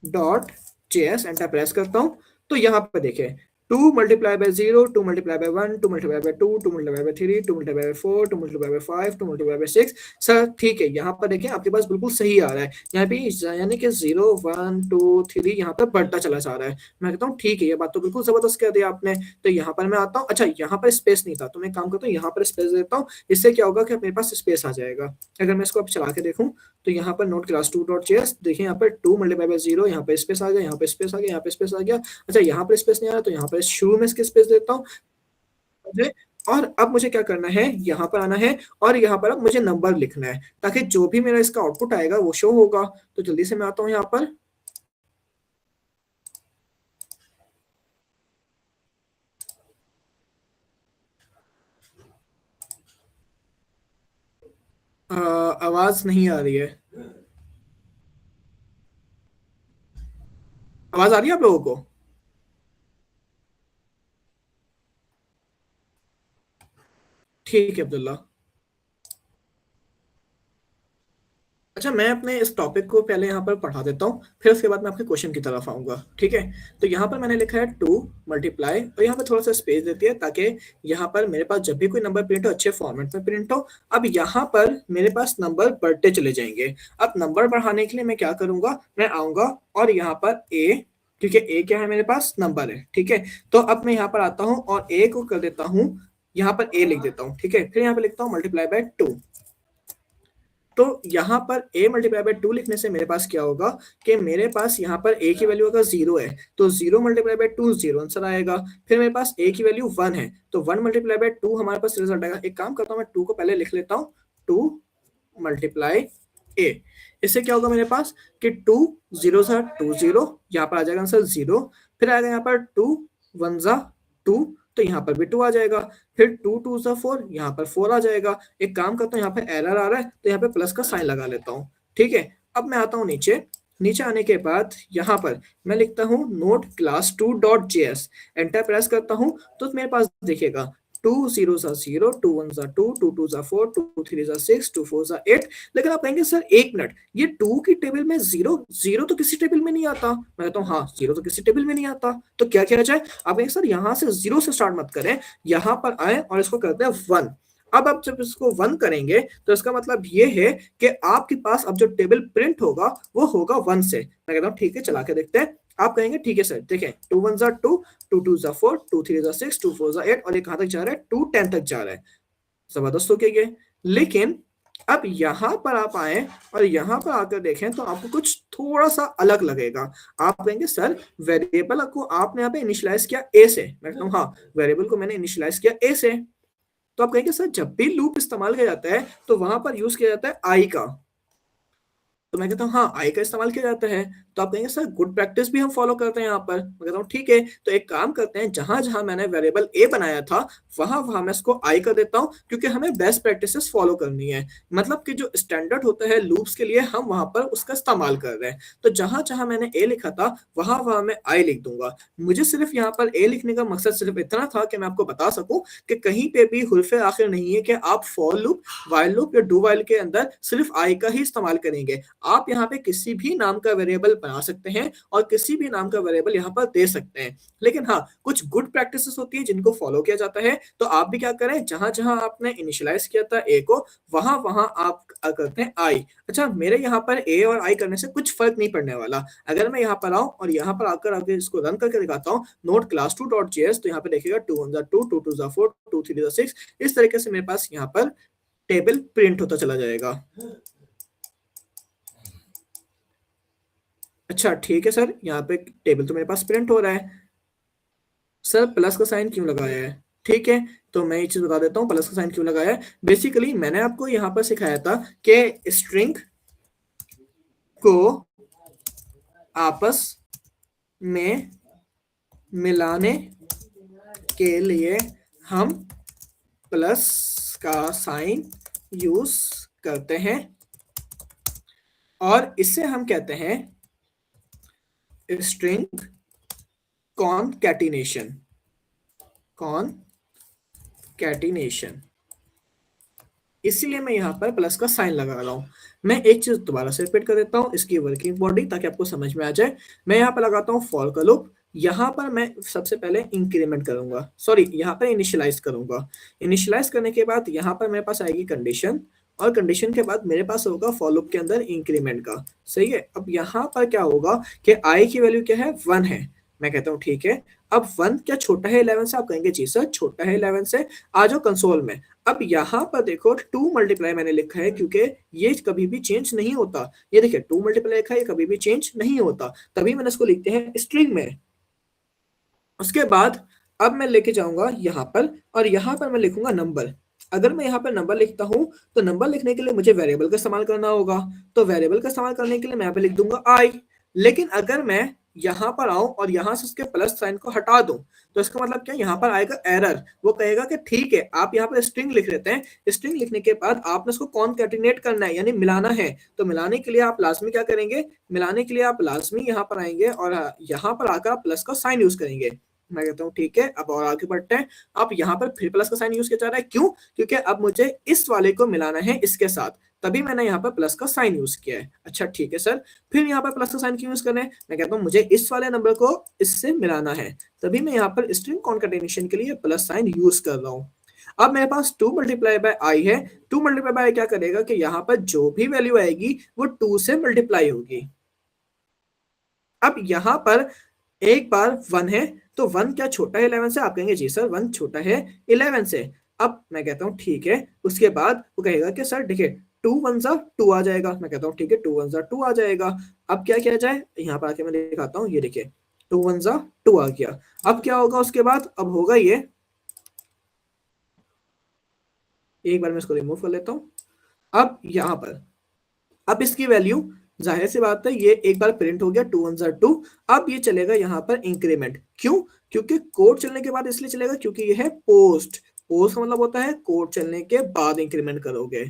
dot JS, enter press करता हूँ। तो यहाँ पर देखें, 2 × 0, 2 × 1, 2 × 2, 2 × 3, 2 × 4, 2 × 5, 2 × 6। सर ठीक है, यहाँ पर देखें आपके पास बिल्कुल सही आ रहा है, यहाँ पे यानी कि 0 1 2 3 यहाँ पर बढ़ता चला जा रहा है। मैं कहता हूँ ठीक है, ये बात तो बिल्कुल जबरदस्त कह दिया आपने। तो यहाँ पर मैं आता हूँ, अच्छा यहाँ पर स्पेस नहीं था, तो मैं काम करता हूँ यहाँ पर स्पेस देता हूँ, इससे क्या होगा कि मेरे पास स्पेस आ जाएगा। अगर मैं इसको अब चला के देखूँ तो यहाँ पर note class to dot JS देखिए, यहाँ पर 2 × 0, यहाँ पे स्पेस आ गया, यहाँ पे स्पेस आ गया, यहाँ पे स्पेस आ गया। अच्छा यहाँ पर स्पेस नहीं आ रहा, तो यहाँ पर शुरू में इसके स्पेस देता हूँ मुझे। और अब मुझे क्या करना है, यहाँ पर आना है और यहाँ पर अब मुझे नंबर लिखना है, ताकि जो भी मेरा इसका आउटपुट आएगा वो शो होगा। तो जल्दी से मैं आता हूँ यहाँ पर, आवाज नहीं आ रही है। आवाज आ रही है आप लोगों को? ठीक है अब्दुल्ला। अच्छा, मैं अपने इस टॉपिक को पहले यहाँ पर पढ़ा देता हूँ, फिर उसके बाद मैं आपके क्वेश्चन की तरफ आऊँगा, ठीक है? तो यहाँ पर मैंने लिखा है 2 मल्टीप्लाई और यहाँ पे थोड़ा-सा स्पेस दे दिया ताकि यहाँ पर मेरे पास जब भी कोई नंबर प्रिंट हो, अच्छे फॉर्मेट में प्रिंट हो। अब यहाँ पर मेरे पास नंबर बढ़ते चले जाएँगे। अब नंबर बढ़ाने के लिए मैं क्या करूँगा, मैं आऊँगा और यहाँ पर ए, क्योंकि ए क्या है मेरे पास नंबर है, ठीक है? तो अब मैं यहाँ पर आता हूँ और ए को कर देता हूँ, यहाँ पर ए लिख देता हूँ, ठीक है? फिर यहाँ पे लिखता हूँ मल्टीप्लाई बाय 2। तो यहाँ पर a मल्टीप्लाई बाय 2 लिखने से मेरे पास क्या होगा कि मेरे पास यहाँ पर a की वैल्यू अगर 0 है, तो 0 मल्टीप्लाई बाय 2 0 आंसर आएगा। फिर मेरे पास a की वैल्यू 1 है, तो 1 मल्टीप्लाई बाय 2 हमारे पास रिजल्ट आएगा। एक काम करता हूँ, मैं 2 को पहले लिख लेता हूँ, 2 मल्टीप्लाई a। इससे क्या होगा मेरे पास कि 2 0 सा 2 0, यहाँ पर आ जाएगा आंसर 0। फिर आएगा यहाँ पर 2 1 सा 2, तो यहाँ पर भी 2 आ जाएगा। फिर 2 2 सा 4, यहाँ पर 4 आ जाएगा। एक काम करता हूँ, यहाँ पे एरर आ रहा है तो यहाँ पे प्लस का साइन लगा लेता हूँ, ठीक है? अब मैं आता हूँ नीचे, नीचे आने के बाद यहाँ पर मैं लिखता हूँ note class 2 dot JS, enter press करता हूँ तो मेरे पास देखिएगा 2 0 सा 0, 2 1 सा 2, 2 2 सा 4, 2 3 सा 6, 2 4 सा 8। लेकिन आप कहेंगे सर एक मिनट, ये 2 की टेबल में 0 0 तो किसी टेबल में नहीं आता। मैं कहता हूँ हाँ, 0 तो किसी टेबल में नहीं आता, तो क्या किया जाए? आप कहेंगे सर यहाँ से 0 से स्टार्ट मत करें, यहाँ पर आए और इसको करते हैं 1। अब आप जब इसको 1 करेंगे तो इसका मतलब ये है कि आपके पास अब जो टेबल प्रिंट होगा वो होगा 1 से। मैं कहता हूँ ठीक है, चला के देखते हैं। आप कहेंगे ठीक है सर, देखें 2 1 सा 2, 2 2 सा 4, 2 3 सा 6, 2 4 सा 8 और ये कहाँ तक जा रहा है? 2 10 तक जा रहा है। जबरदस्त हो गया ये। लेकिन अब यहाँ पर आप आए और यहाँ पर आकर देखें तो आपको कुछ थोड़ा सा अलग लगेगा। आप कहेंगे सर वेरिएबल को आपने यहाँ पे इनिशियलाइज किया ए से। मैं कहता हूँ हाँ, वेरिएबल को मैंने इनिशियलाइज किया ए से। तो आप कहेंगे सर जब भी लूप इस्तेमाल किया जाता है तो वहां पर यूज किया जाता है आई का। तो मैं कहता हूँ हाँ, आई का इस्तेमाल किया जाता है। तो आप कहेंगे सर गुड प्रैक्टिस भी हम फॉलो करते हैं यहाँ पर। मैं कहता हूँ ठीक है, तो एक काम करते हैं, जहां जहां मैंने वेरिएबल ए बनाया था वहां वहां मैं इसको आई कर देता हूँ, क्योंकि हमें बेस्ट प्रैक्टिसेस फॉलो करनी है। मतलब कि जो स्टैंडर्ड होता है लूप्स के लिए हम वहां पर उसका इस्तेमाल कर रहे हैं। तो जहां जहां मैंने ए लिखा था वहां वहां मैं आई लिख दूंगा। मुझे सिर्फ यहाँ पर ए लिखने का मकसद सिर्फ इतना था कि मैं आपको बता सकूं कि कहीं पे भी हुर्फे आखिर नहीं है कि आप फॉर लूप, वाइल लूप या डू वाइल के अंदर सिर्फ आई का ही इस्तेमाल करेंगे। आप यहाँ पे किसी भी नाम का वेरिएबल बना सकते हैं और किसी भी नाम का वेरिएबल यहाँ पर दे सकते हैं। लेकिन हाँ, कुछ गुड प्रैक्टिसेस होती है जिनको फॉलो किया जाता है। तो आप भी क्या करें, जहां जहां आपने इनिशियलाइज किया था ए को वहां वहां आप करते हैं आई। अच्छा, मेरे यहाँ पर ए और आई करने से कुछ फर्क नहीं पड़ने वाला। अगर मैं यहाँ पर आऊं और यहाँ पर आकर आगे इसको रन करके दिखाता हूँ नोट क्लास 2 डॉट जेएस, तो यहाँ पे देखिएगा 2 1 2, 2 2 4, 2 3 6, इस तरीके से मेरे पास यहाँ पर टेबल प्रिंट होता चला जाएगा। अच्छा ठीक है सर, यहाँ पे टेबल तो मेरे पास प्रिंट हो रहा है। सर प्लस का साइन क्यों लगाया है? ठीक है, तो मैं ये चीज बता देता हूँ प्लस का साइन क्यों लगाया है। बेसिकली मैंने आपको यहाँ पर सिखाया था कि स्ट्रिंग को आपस में मिलाने के लिए हम प्लस का साइन यूज करते हैं और इससे हम कहते हैं स्ट्रिंग कॉनकैटिनेशन। कॉनकैटिनेशन, इसीलिए मैं यहाँ पर प्लस का साइन लगा रहा हूँ। मैं एक चीज दोबारा से रिपीट कर देता हूँ इसकी वर्किंग बॉडी, ताकि आपको समझ में आ जाए। मैं यहाँ पर लगाता हूँ फॉर का लूप, यहाँ पर मैं सबसे पहले इंक्रीमेंट करूंगा, सॉरी यहाँ पर इनिशियलाइज करूंगा। इनिशियलाइज करने के बाद यहाँ पर मेरे पास आएगी कंडीशन, और कंडीशन के बाद मेरे पास होगा फॉर लूप के अंदर इंक्रीमेंट का। सही है, अब यहाँ पर क्या होगा कि आई की वैल्यू क्या है? 1 है। मैं कहता हूँ ठीक है, अब 1 क्या छोटा है 11 से? आप कहेंगे जी सर छोटा है 11 से। आ जाओ कंसोल में। अब यहाँ पर देखो 2 मल्टीप्लाई मैंने लिखा है क्योंकि ये कभी भी चेंज नहीं होता। ये देखिए 2 मल्टीप्लाई लिखा है, ये कभी भी चेंज नहीं होता, तभी मैंने इसको लिखते हैं स्ट्रिंग में। उसके बाद अब मैं लेके जाऊंगा यहाँ पर और यहाँ पर मैं लिखूंगा नंबर। अगर मैं यहाँ पर नंबर लिखता हूँ तो नंबर लिखने के लिए मुझे वेरिएबल का इस्तेमाल करना होगा, तो वेरिएबल का इस्तेमाल करने के लिए मैं यहाँ पे लिख दूंगा आई। लेकिन अगर मैं यहाँ पर आऊं और यहाँ से उसके प्लस साइन को हटा दूं तो इसका मतलब क्या? यहाँ पर आएगा एरर। वो कहेगा कि ठीक है, आप यहाँ पर स्ट्रिंग लिख लेते हैं, स्ट्रिंग लिखने के बाद आपने उसको कॉनकैटिनेट करना है, यानी मिलाना है। तो मिलाने के लिए आप लाजमी क्या करेंगे? मिलाने के लिए आप लाजमी यहाँ पर आएंगे और यहाँ पर आकर आप प्लस का साइन यूज करेंगे। मैं कहता हूँ ठीक है, अब और आगे बढ़ते हैं। आप यहाँ पर फिर प्लस का साइन यूज किया जा रहा है, क्यों? क्योंकि अब मुझे इस वाले को मिलाना है इसके साथ। तभी मैंने यहाँ पर प्लस का साइन यूज़ किया है। अच्छा ठीक है सर, फिर यहाँ पर प्लस का साइन क्यों यूज़ कर रहे हैं? मैं कहता हूँ मुझे इस वाले नंबर को इससे मिलाना है, तभी मैं यहाँ पर स्ट्रिंग कॉन्केटेनेशन के लिए प्लस साइन यूज़ कर रहा हूँ। अब मेरे पास 2 मल्टीप्लाई बाय आई है, 2 मल्टीप्लाई बाय क्या करेगा कि यहाँ पर जो भी वैल्यू आएगी वो 2 से मल्टीप्लाई होगी। अब यहाँ पर एक बार 1 है, तो 1 क्या छोटा है 11 से? आप कहेंगे जी सर 1 छोटा है 11 से। अब मैं कहता हूँ ठीक है, उसके बाद वो कहेगा कि सर देखिए 2 1 ज़ा 2 आ जाएगा। मैं कहता हूँ ठीक है 2 1 ज़ा 2 आ जाएगा। अब क्या किया जाए? यहाँ पर आके मैं दिखाता हूँ, ये देखिए 2 1 ज़ा 2 आ गया। अब क्या होगा उसके बाद? अब होगा ये, एक बार मैं इसको रिमूव कर लेता हूँ। अब यहाँ पर अब इसकी वैल्यू जाहिर सी बात है ये एक बार प्रिंट हो गया 2 1 ज़ा 2। अब ये चलेगा यहाँ पर इंक्रीमेंट। क्यों? क्योंकि कोड चलने के बाद इसलिए चलेगा क्योंकि ये है पोस्ट। पोस्ट का मतलब होता है कोड चलने के बाद इंक्रीमेंट करोगे।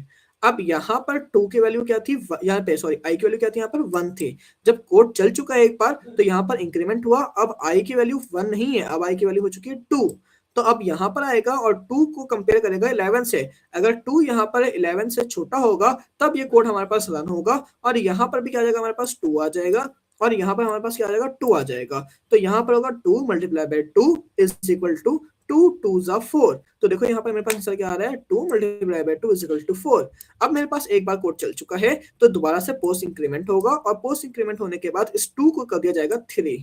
अब यहाँ पर 2 की वैल्यू क्या थी? यहाँ पे सॉरी आई की वैल्यू क्या थी? यहाँ पर 1 थी। जब कोड चल चुका है एक बार तो यहाँ पर इंक्रीमेंट हुआ। अब आई की वैल्यू 1 नहीं है, अब आई की वैल्यू हो चुकी है 2। तो अब यहाँ पर आएगा और 2 को कंपेयर करेगा 11 से। अगर 2 यहाँ पर 11 से छोटा होगा तब ये कोड हमारे पास रन होगा और यहाँ पर भी क्या आ जाएगा? हमारे पास 2 आ जाएगा और यहाँ पर हमारे पास क्या आ जाएगा? 2 आ जाएगा। तो यहाँ पर होगा 2 multiply by 2 is equal to 2 2 ज़ा 4। तो देखो यहाँ पर मेरे पास आंसर क्या आ रहा है? 2 multiply by 2 is equal to 4। अब मेरे पास एक बार कोड चल चुका है तो दोबारा से पोस्ट इंक्रीमेंट होगा और पोस्ट इंक्रीमेंट होने के बाद इस 2 को कर दिया जाएगा 3।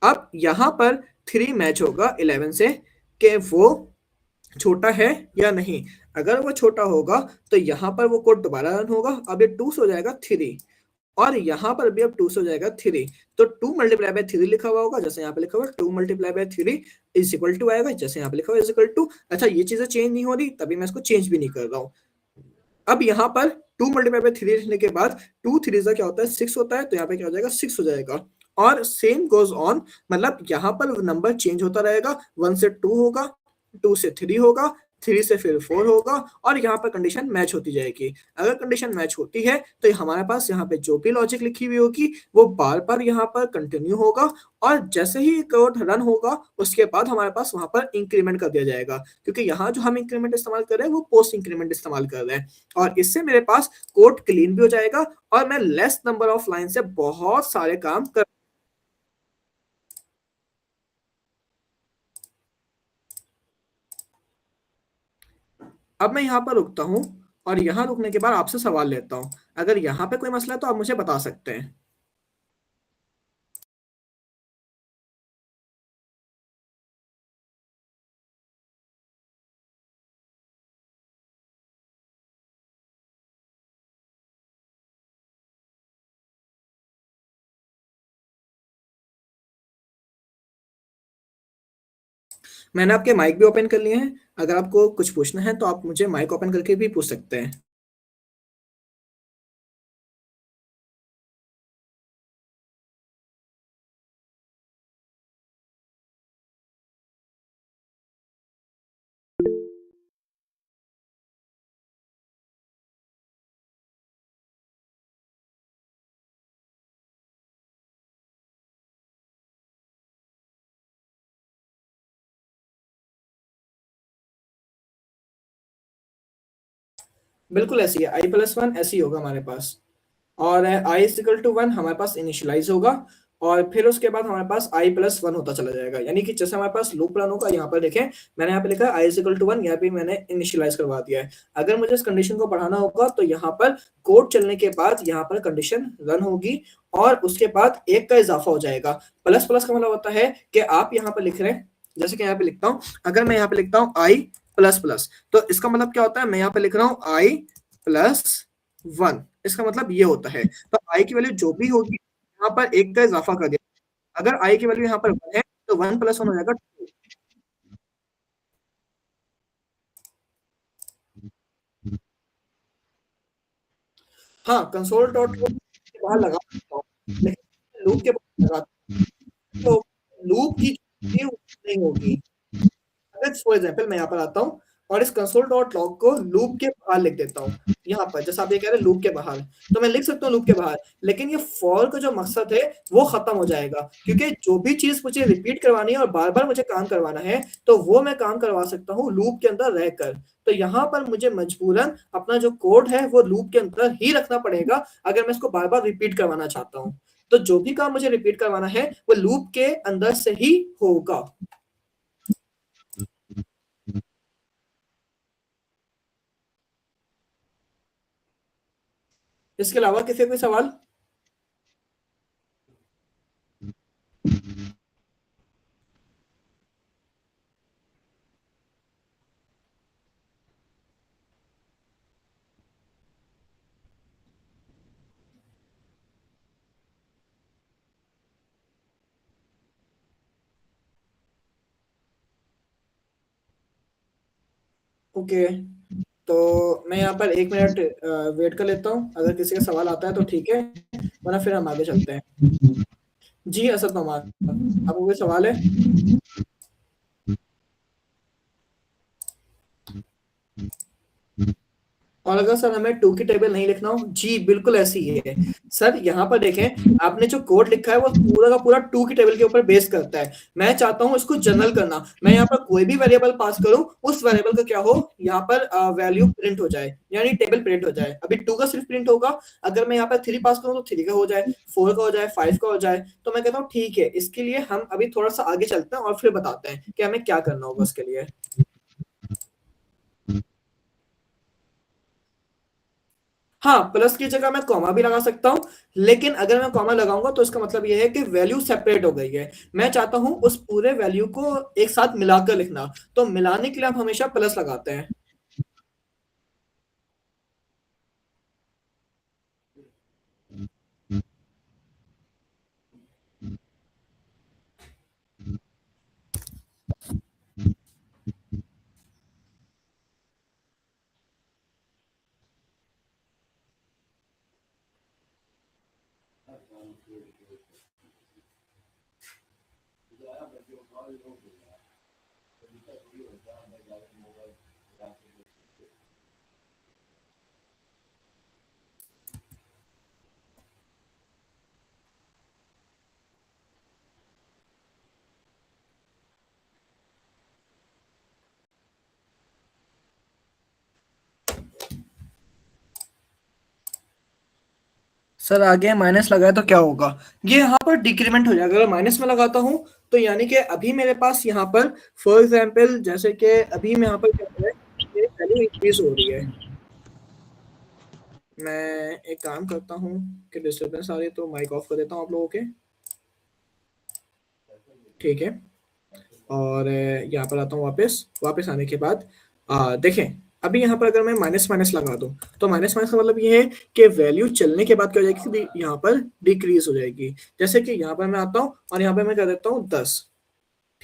अब यहाँ पर 3 मैच होगा 11 से कि वो छोटा है या नहीं। अगर वो छोटा होगा तो यहाँ पर वो कोड दोबारा रन होगा। अब ये 2 से हो जाएगा 3 और यहाँ पर भी अब 2 से हो जाएगा 3। तो 2 मल्टीप्लाई बाय 3 लिखा हुआ होगा, जैसे यहाँ पे लिखा हुआ है 2 multiply by 3 is equal to आएगा, जैसे यहाँ पे लिखा हुआ है इज इक्वल टू। अच्छा ये चीजें चेंज नहीं हो रही तभी मैं इसको चेंज भी नहीं कर रहा हूँ। अब यहाँ पर 2 मल्टीप्लाई बाय 3 लिखने के बाद 2 3 क्या होता है? 6 होता है, तो यहाँ पे क्या हो जाएगा? 6 हो जाएगा। और सेम गोज ऑन, मतलब यहाँ पर नंबर चेंज होता रहेगा। 1 से 2 होगा, 2 से 3 होगा, 3 से फिर 4 होगा और यहाँ पर कंडीशन मैच होती जाएगी। अगर कंडीशन मैच होती है तो हमारे पास यहाँ पे जो भी लॉजिक लिखी हुई होगी वो बार-बार यहाँ पर कंटिन्यू होगा और जैसे ही कोड रन होगा उसके बाद हमारे पास वहाँ पर इंक्रीमेंट कर दिया जाएगा। क्योंकि यहाँ जो हम इंक्रीमेंट इस्तेमाल कर रहे हैं वो पोस्ट इंक्रीमेंट इस्तेमाल कर रहे हैं और इससे मेरे पास कोड क्लीन भी हो जाएगा और मैं लेस नंबर ऑफ लाइन से बहुत सारे काम कर। अब मैं यहाँ पर रुकता हूँ और यहाँ रुकने के बाद आपसे सवाल लेता हूँ। अगर यहाँ पे कोई मसला है तो आप मुझे बता सकते हैं। मैंने आपके माइक भी ओपन कर लिए हैं। अगर आपको कुछ पूछना है तो आप मुझे माइक ओपन करके भी पूछ सकते हैं। बिल्कुल ऐसी है, आई प्लस वन ऐसी होगा हमारे पास। और I is equal to one हमारे पास इनिशियलाइज होगा और फिर उसके बाद हमारे पास आई प्लस वन होता चला जाएगा। यानी कि जैसे हमारे पास लूप रन होगा, यहाँ पर देखें मैंने यहाँ पे लिखा है I is equal to one, यहाँ पे मैंने इनिशियलाइज करवा दिया है। अगर मुझे इस कंडीशन को बढ़ाना होगा तो यहाँ पर कोड चलने के बाद यहाँ पर कंडीशन रन होगी और उसके बाद एक का इजाफा हो जाएगा। प्लस प्लस का मतलब होता है कि आप यहाँ पर लिख रहे हैं, जैसे कि यहाँ पे लिखता हूँ, अगर मैं यहाँ पे लिखता हूँ आई प्लस प्लस तो इसका मतलब क्या होता है? मैं यहाँ पे लिख रहा हूँ आई प्लस वन, इसका मतलब ये होता है। तो आई की वैल्यू जो भी होगी यहाँ पर एक का इजाफा कर दिया। अगर आई की वैल्यू यहाँ पर वन है तो वन प्लस वन हो जाएगा 2। हाँ कंसोल डॉट के बाहर लगा सकता हूँ, लेकिन लूप के बाहर लगा तो लूप की नहीं होगी। अगर फॉर एग्जाम्पल मैं यहाँ पर आता हूँ और इस कंसोल डॉट लॉग को लूप के बाहर लिख देता हूँ, यहाँ पर जैसा आप ये कह रहे हैं लूप के बाहर, तो मैं लिख सकता हूँ लूप के बाहर, लेकिन ये फॉर का जो मकसद है वो खत्म हो जाएगा, क्योंकि जो भी चीज मुझे रिपीट करवानी है और बार बार मुझे काम करवाना है तो वो मैं काम करवा सकता हूँ लूप के अंदर रहकर। तो यहाँ पर मुझे मजबूरन अपना जो कोड है वो लूप के अंदर ही रखना पड़ेगा अगर मैं इसको बार बार रिपीट करवाना चाहता हूँ। तो जो भी काम मुझे रिपीट करवाना है वो लूप के अंदर से ही होगा। इसके अलावा किसी कोई सवाल? ओके, तो मैं यहाँ पर 1 मिनट वेट कर लेता हूँ, अगर किसी का सवाल आता है तो ठीक है, वरना फिर हम आगे चलते हैं। जी असद नोमान, आपको कोई सवाल है? और अगर सर हमें 2 की टेबल नहीं लिखना हो, जी बिल्कुल ऐसी ही है सर। यहाँ पर देखें, आपने जो कोड लिखा है वो पूरा का पूरा 2 की टेबल के ऊपर बेस करता है। मैं चाहता हूँ इसको जनरल करना, मैं यहाँ पर कोई भी वेरिएबल पास करूँ, उस वेरिएबल का क्या हो, यहाँ पर वैल्यू प्रिंट हो जाए, यानी टेबल प्रिंट हो जाए। अभी 2 का सिर्फ प्रिंट होगा, अगर मैं यहाँ पर 3 पास करूँ तो 3 का हो जाए, 4 का हो जाए, 5 का हो जाए। तो मैं कहता हूँ ठीक है, इसके लिए हम अभी थोड़ा सा आगे चलते हैं और फिर बताते हैं कि हमें क्या करना होगा उसके लिए। हाँ, प्लस की जगह मैं कॉमा भी लगा सकता हूँ, लेकिन अगर मैं कॉमा लगाऊंगा तो इसका मतलब ये है कि वैल्यू सेपरेट हो गई है। मैं चाहता हूँ उस पूरे वैल्यू को एक साथ मिलाकर लिखना, तो मिलाने के लिए हम हमेशा प्लस लगाते हैं। सर आगे माइनस लगाए तो क्या होगा, ये यहाँ पर डिक्रीमेंट हो जाएगा। अगर माइनस में लगाता हूँ तो यानी कि अभी मेरे पास यहाँ पर फॉर एग्जाम्पल जैसे कि अभी मैं यहाँ पर क्या हो रहा है, मेरी वैल्यू इंक्रीज हो रही है। मैं एक काम करता हूँ कि डिस्टर्बेंस आ रही है तो माइक ऑफ कर देता हूँ आप लोगों के, ठीक है। और यहाँ पर आता हूँ वापस, वापस आने के बाद देखें, अभी यहाँ पर अगर मैं माइनस माइनस लगा दूँ तो माइनस माइनस का मतलब ये है कि वैल्यू चलने के बाद क्या हो जाएगी, यहाँ पर डिक्रीज हो जाएगी। जैसे कि यहाँ पर मैं आता हूँ और यहाँ पर मैं कर देता हूँ 10,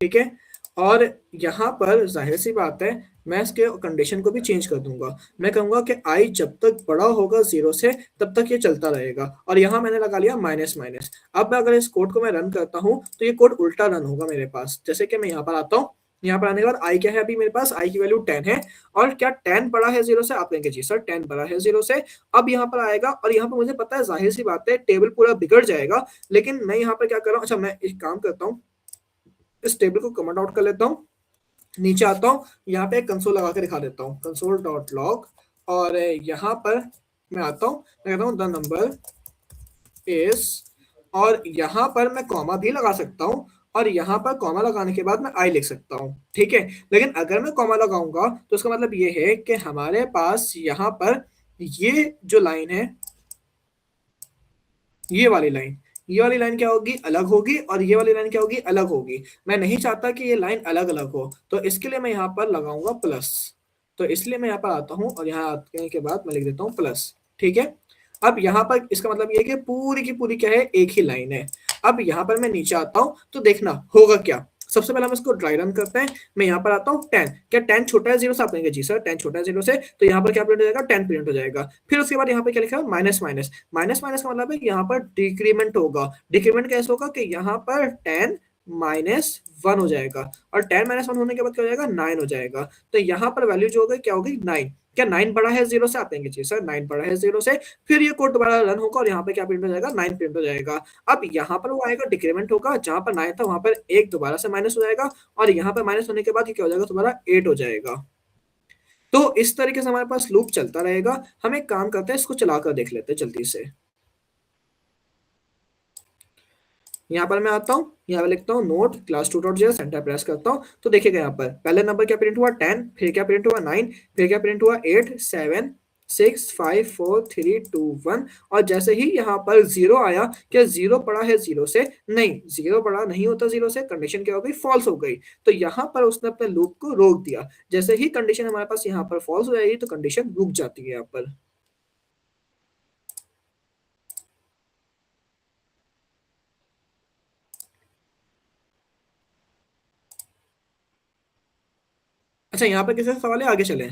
ठीक है। और यहाँ पर जाहिर सी बात है, मैं इसके कंडीशन को भी चेंज कर दूंगा। मैं कहूंगा कि आई जब तक बड़ा होगा 0 से तब तक ये चलता रहेगा, और यहाँ मैंने लगा लिया माइनस माइनस। अब अगर इस कोड को मैं रन करता हूँ तो ये कोड उल्टा रन होगा मेरे पास। जैसे कि मैं यहाँ पर आता हूँ, यहाँ पर आने के बाद आई क्या है, अभी मेरे पास आई की वैल्यू 10 है, और क्या 10 बड़ा है 0 से? आप कहेंगे जी सर 10 बड़ा है 0 से। अब यहाँ पर आएगा और यहाँ पर मुझे पता है, जाहिर सी बात है टेबल पूरा बिगड़ जाएगा, लेकिन मैं यहाँ पर क्या कर रहा हूँ, अच्छा मैं एक काम करता हूँ, इस टेबल को कमेंट आउट कर लेता हूँ, नीचे आता हूँ, यहाँ पे कंसोल लगा के दिखा देता हूँ, कंसोल डॉट लॉग। और यहाँ पर मैं आता हूँ, मैं कहता हूँ द नंबर इज, और यहाँ पर मैं कॉमा भी लगा सकता हूँ, और यहाँ पर कॉमा लगाने के बाद मैं आई लिख सकता हूँ, ठीक है। लेकिन अगर मैं कॉमा लगाऊंगा तो उसका मतलब ये है कि हमारे पास यहाँ पर ये जो लाइन है, ये वाली लाइन, ये वाली लाइन क्या होगी, अलग होगी, और ये वाली लाइन क्या होगी, अलग होगी। मैं नहीं चाहता कि ये लाइन अलग अलग हो, तो इसके लिए मैं यहाँ पर लगाऊंगा प्लस। तो इसलिए मैं यहाँ पर आता हूँ और यहाँ आने के बाद मैं लिख देता हूँ प्लस, ठीक है। अब यहाँ पर इसका मतलब ये है कि पूरी की पूरी क्या है, एक ही लाइन है। अब यहाँ पर मैं नीचे आता हूँ तो देखना होगा क्या, सबसे पहले हम इसको ड्राई रन करते हैं। मैं यहाँ पर आता हूँ 10, क्या 10 छोटा है 0 से? आप कहेंगे जी सर 10 छोटा है 0 से, तो यहाँ पर क्या प्रिंट हो जाएगा, 10 प्रिंट हो जाएगा। फिर उसके बाद यहाँ पे क्या लिखा है, माइनस माइनस। माइनस माइनस का मतलब है यहाँ पर डिक्रीमेंट होगा। डिक्रीमेंट कैसे होगा कि यहाँ पर 10 -1 हो जाएगा और 10 -1 होने के बाद क्या हो जाएगा 9 हो जाएगा। तो यहाँ पर वैल्यू जो हो गई क्या हो गई 9। क्या 9 बड़ा है 0 से? आप कहेंगे जी सर 9 बड़ा है 0 से। फिर ये कोड दोबारा रन होगा और यहाँ पे क्या प्रिंट हो जाएगा 9 प्रिंट हो जाएगा। अब यहाँ पर वो आएगा डिक्रीमेंट होगा, जहाँ पर 9 था वहाँ पर 1 दोबारा से माइनस हो जाएगा और यहाँ पर माइनस होने के बाद ये क्या हो जाएगा तुम्हारा 8 हो जाएगा। तो इस तरीके से हमारे पास लूप चलता रहेगा। हम एक काम करते हैं, इसको चलाकर देख लेते हैं जल्दी से। यहाँ पर मैं आता हूँ, यहाँ पे लिखता हूँ note class 2.js, enter press करता हूँ तो देखिएगा यहाँ पर पहले नंबर क्या प्रिंट हुआ 10, फिर क्या प्रिंट हुआ 9, फिर क्या प्रिंट हुआ 8 7 6 5 4 3 2 1 और जैसे ही यहाँ पर 0 आया, क्या 0 पड़ा है 0 से? नहीं, 0 पड़ा नहीं होता 0 से, कंडीशन क्या हो गई फॉल्स हो गई। तो यहाँ पर उसने अपने लूप को रोक दिया। जैसे ही कंडीशन हमारे पास यहाँ पर फॉल्स हो जाएगी तो कंडीशन रुक जाती है यहाँ पर। अच्छा, यहाँ पर किसी का सवाल है, आगे चले?